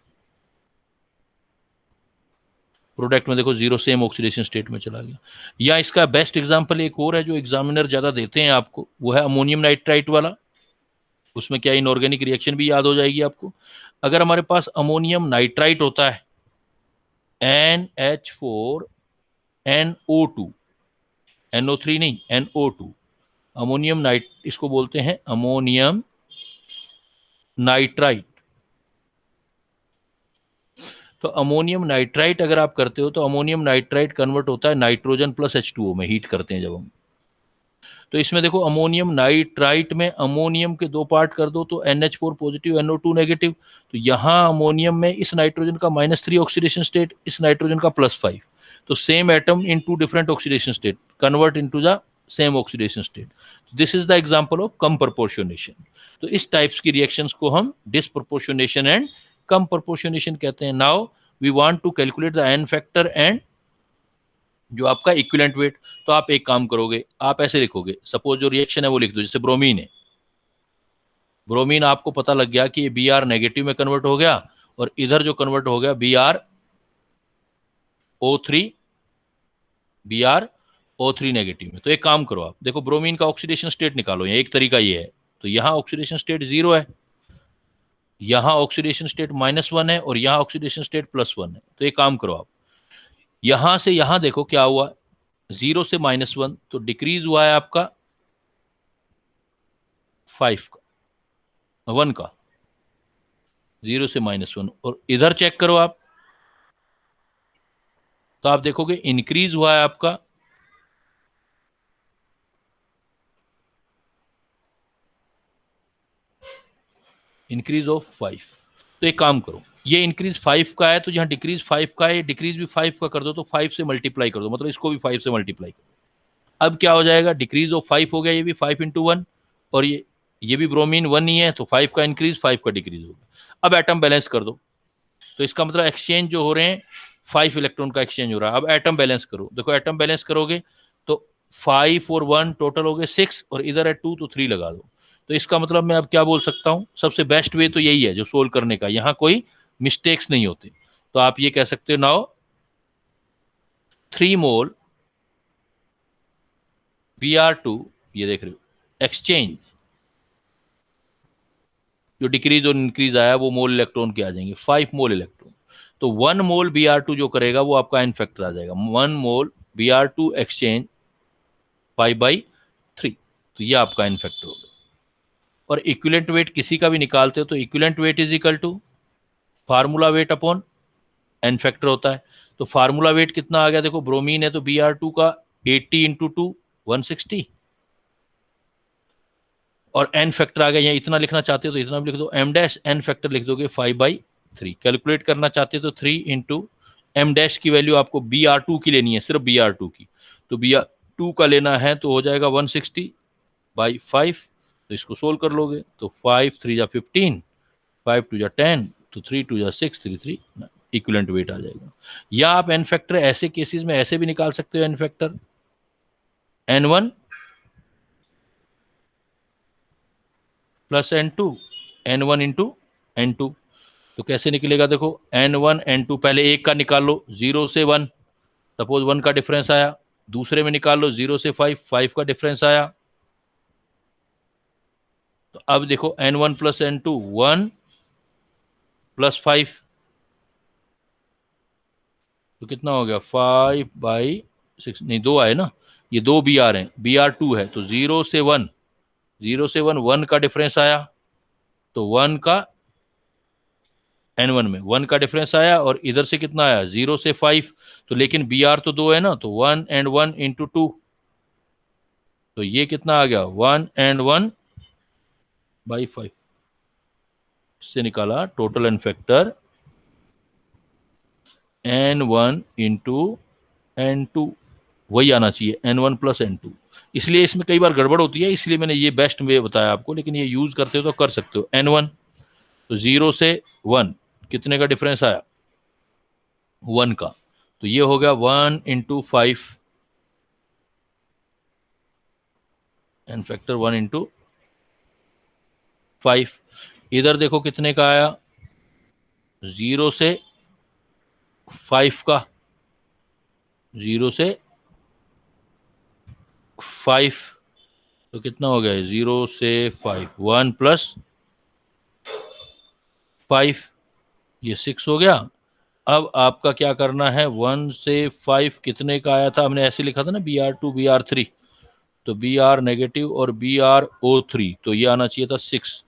Product में देखो 0 सेम ऑक्सीडेशन स्टेट में चला गया. या इसका बेस्ट एग्जांपल एक और है जो एग्जामिनर ज्यादा देते हैं आपको, वो है अमोनियम नाइट्राइट वाला. उसमें क्या इनऑर्गेनिक रिएक्शन भी याद हो जाएगी आपको. अगर हमारे पास अमोनियम नाइट्राइट होता है NH4NO2, NO3 नहीं, NO2, अमोनियम नाइट, इसको बोलते हैं अमोनियम नाइट्राइट. तो अमोनियम नाइट्राइट अगर आप करते हो तो अमोनियम नाइट्राइट कन्वर्ट होता है नाइट्रोजन प्लस H2O में, हीट करते हैं जब हम. तो इसमें देखो अमोनियम नाइट्राइट में अमोनियम के 2 पार्ट कर दो तो NH4 पॉजिटिव NO2 नेगेटिव. तो यहाँ अमोनियम में इस नाइट्रोजन का -3 ऑक्सीडेशन स्टेट, इस नाइट्रोजन का +5. तो same atom in 2 different oxidation state convert into the same oxidation state. This is the example of come proportionation. तो इस टाइप्स की रिएक्शंस को हम डिसप्रोपोर्शनेशन एंड कम प्रोपोर्शनेशन कहते हैं. Now we want to calculate the n factor and जो आपका equivalent weight. तो आप एक काम करोगे, आप ऐसे लिखोगे, सपोज जो रिएक्शन है वो लिख दो, जैसे ब्रोमीन है. ब्रोमीन आपको पता लग गया कि ये Br नेगेटिव में कन्वर्ट हो गया और इधर जो कन्वर्ट हो गया BrO3 नेगेटिव में. तो एक काम करो, आप देखो ब्रोमीन का ऑक्सीडेशन स्टेट निकालो. ये एक तरीका ये है. तो यहाँ ऑक्सीडेशन स्टेट 0 है, यहाँ ऑक्सीडेशन स्टेट -1 है और यहाँ ऑक्सीडेशन स्टेट +1 है. तो एक काम करो, आप यहां से यहां देखो क्या हुआ, 0 से -1, तो डिक्रीज हुआ है आपका 5 का, 1 का, 0 से -1. और इधर चेक करो आप, तो आप देखोगे इंक्रीज हुआ है आपका इंक्रीज ऑफ 5. तो एक काम करो, ये इंक्रीज 5 का है तो यहाँ डिक्रीज 5 का है, डिक्रीज भी 5 का कर दो, तो 5 से मल्टीप्लाई कर दो, मतलब इसको भी 5 से मल्टीप्लाई करो. अब क्या हो जाएगा, डिक्रीज ऑफ 5 हो गया, ये भी 5 × 1, और ये भी ब्रोमीन 1 ही है, तो 5 का इंक्रीज 5 का डिक्रीज होगा. अब एटम बैलेंस कर दो, तो इसका मतलब एक्सचेंज जो हो रहे हैं 5 इलेक्ट्रॉन का एक्सचेंज हो रहा है. अब एटम बैलेंस करो, देखो एटम बैलेंस करोगे तो 5 और 1 टोटल हो गए 6, और इधर है 2 तो 3 लगा दो. तो इसका मतलब मैं अब क्या बोल सकता हूँ, सबसे बेस्ट वे तो यही है जो सोल्व करने का, यहाँ कोई मिस्टेक्स नहीं होते. तो आप ये कह सकते हो, नाउ 3 मोल Br2, ये देख रहे हो एक्सचेंज, जो डिक्रीज और इंक्रीज आया वो मोल इलेक्ट्रॉन के आ जाएंगे, 5 मोल इलेक्ट्रॉन. तो 1 मोल Br2 जो करेगा वो आपका एन फैक्टर आ जाएगा, 1 मोल Br2 एक्सचेंज 5/3. तो ये आपका एन फैक्टर होगा. और इक्विवेलेंट वेट किसी का भी निकालते हो तो equivalent weight is equal to formula weight upon n factor होता है. तो फार्मूला वेट कितना आ गया, देखो ब्रोमीन है तो Br2 का 80 × 2 160, और एन फैक्टर आ गया. यहाँ इतना लिखना चाहते हो तो इतना भी लिख दो, m डैश एन फैक्टर लिख दोगे 5/3. कैलकुलेट करना चाहते हो तो 3 × m डैश की वैल्यू आपको Br2 की लेनी है, सिर्फ Br2 की. तो Br2 का लेना है तो हो जाएगा 160/5. तो इसको सोल्व कर लोगे तो 5 3 जा 15, 5 2 जा 10, तो 3 2 जा 6, 3 3 इक्विवेलेंट वेट आ जाएगा. या आप एन फैक्टर ऐसे केसेस में ऐसे भी निकाल सकते हो, N factor N1 + N2, N1 × N2. तो कैसे निकलेगा, देखो N1 N2, पहले एक का निकाल लो 0 से 1, सपोज 1 का डिफरेंस आया. दूसरे में निकाल लो 0 से 5, 5 का डिफरेंस आया. तो अब देखो N1 + N2 1 + 5, तो कितना हो गया 5/6, नहीं 2 आए ना, ये दो बी आर हैं, बी आर 2 है, तो 0 से 1, 0 से 1 1 का डिफरेंस आया, तो 1 का N1 में 1 का डिफरेंस आया, और इधर से कितना आया 0 से 5, तो लेकिन बी आर तो 2 है ना, तो 1 and 1 into 2, तो ये कितना आ गया 1 and 1 by 5 से निकाला total N factor N1 into N2, वही आना चाहिए N1 प्लस N2। इसलिए इसमें कई बार गड़बड़ होती है, इसलिए मैंने ये बेस्ट वे बताया आपको, लेकिन ये यूज करते हो तो कर सकते हो। N1 तो 0 से 1 कितने का डिफरेंस आया 1 का, तो ये हो गया 1 into 5 एन फैक्टर 1 into 5। इधर देखो कितने का आया 0 से 5 का, 0 से 5 तो कितना हो गया 0 से 5 1 प्लस 5, ये 6 हो गया। अब आपका क्या करना है 1 से 5 कितने का आया था, हमने ऐसे लिखा था ना Br2 Br3, तो Br नेगेटिव और BrO3, तो ये आना चाहिए था 6,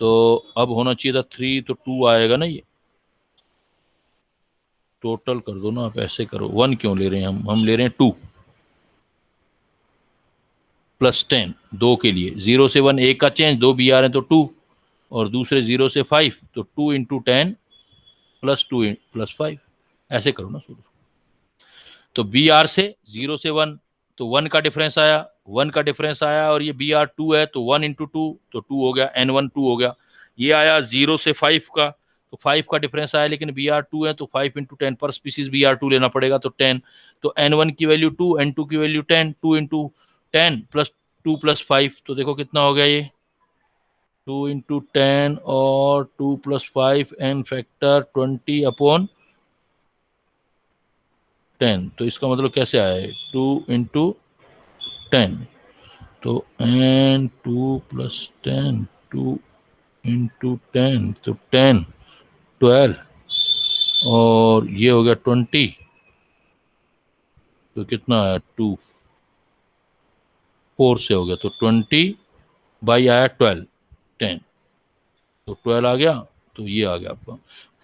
तो अब होना चाहिए था 3, तो 2 आएगा ना, ये टोटल कर दो ना आप, ऐसे करो 1 क्यों ले रहे हैं हम ले रहे हैं 2 प्लस 10 2 के लिए, 0 से 1 1 का चेंज, 2 Br है तो 2, और दूसरे 0 से 5 तो 2 into 10 प्लस 2 प्लस 5, ऐसे करो ना शुरू। तो बी आर से 0 से 1, तो 1 का डिफरेंस आया, 1 का डिफरेंस आया, और ये बी आर 2 है, तो 1 into 2 तो 2 हो गया, N1 2 हो गया। ये आया 0 से 5 का, तो 5 का डिफरेंस आया, लेकिन बी आर 2 है, तो 5 into 10 पर स्पीसीज बी आर 2 लेना पड़ेगा, तो 10, तो N1 की वैल्यू 2, N2 की वैल्यू 10, 2 into 10 प्लस 2 प्लस 5, तो देखो कितना हो गया ये 2 into 10 और 2 प्लस 5 एन फैक्टर 20 अपॉन 10, तो इसका मतलब कैसे आया है 2 into 10, तो N2 प्लस 10 2 into 10 तो 10 12, और ये हो गया 20, तो कितना आया 2 4 से हो गया, तो 20 बाई आया 12 10, तो 12 आ गया, तो ये आ गया आपका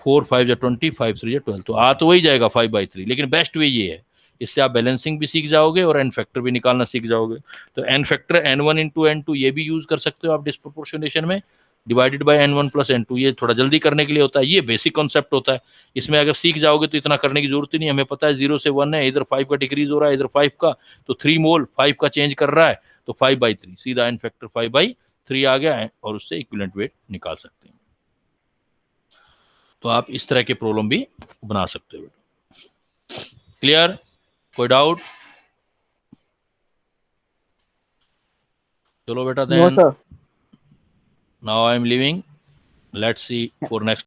4 5 या 20 5 3 या 12, तो आ तो वही जाएगा 5/3, लेकिन बेस्ट वे ये है, इससे आप बैलेंसिंग भी सीख जाओगे और एन फैक्टर भी निकालना सीख जाओगे। तो N factor N1 into N2 ये भी यूज कर सकते हो आप डिस्प्रोपोर्शनेशन में, divided by N1 plus N2, ये थोड़ा जल्दी करने के लिए होता है, ये बेसिक कॉन्सेप्ट होता है। इसमें अगर सीख जाओगे तो इतना करने की जरूरत ही नहीं, हमें पता है 0 से 1 है, इधर 5 का डिक्रीज हो रहा है, इधर 5 का, तो 3 मोल 5 का चेंज कर रहा है, तो 5/3 सीधा एन फैक्टर 5/3 आ गया है, और उससे इक्विवेलेंट वेट निकाल सकते हैं। तो आप इस तरह के प्रॉब्लम भी बना सकते हो। क्लियर, कोई डाउट? चलो बेटा, no then sir. Now I am living, let's see for next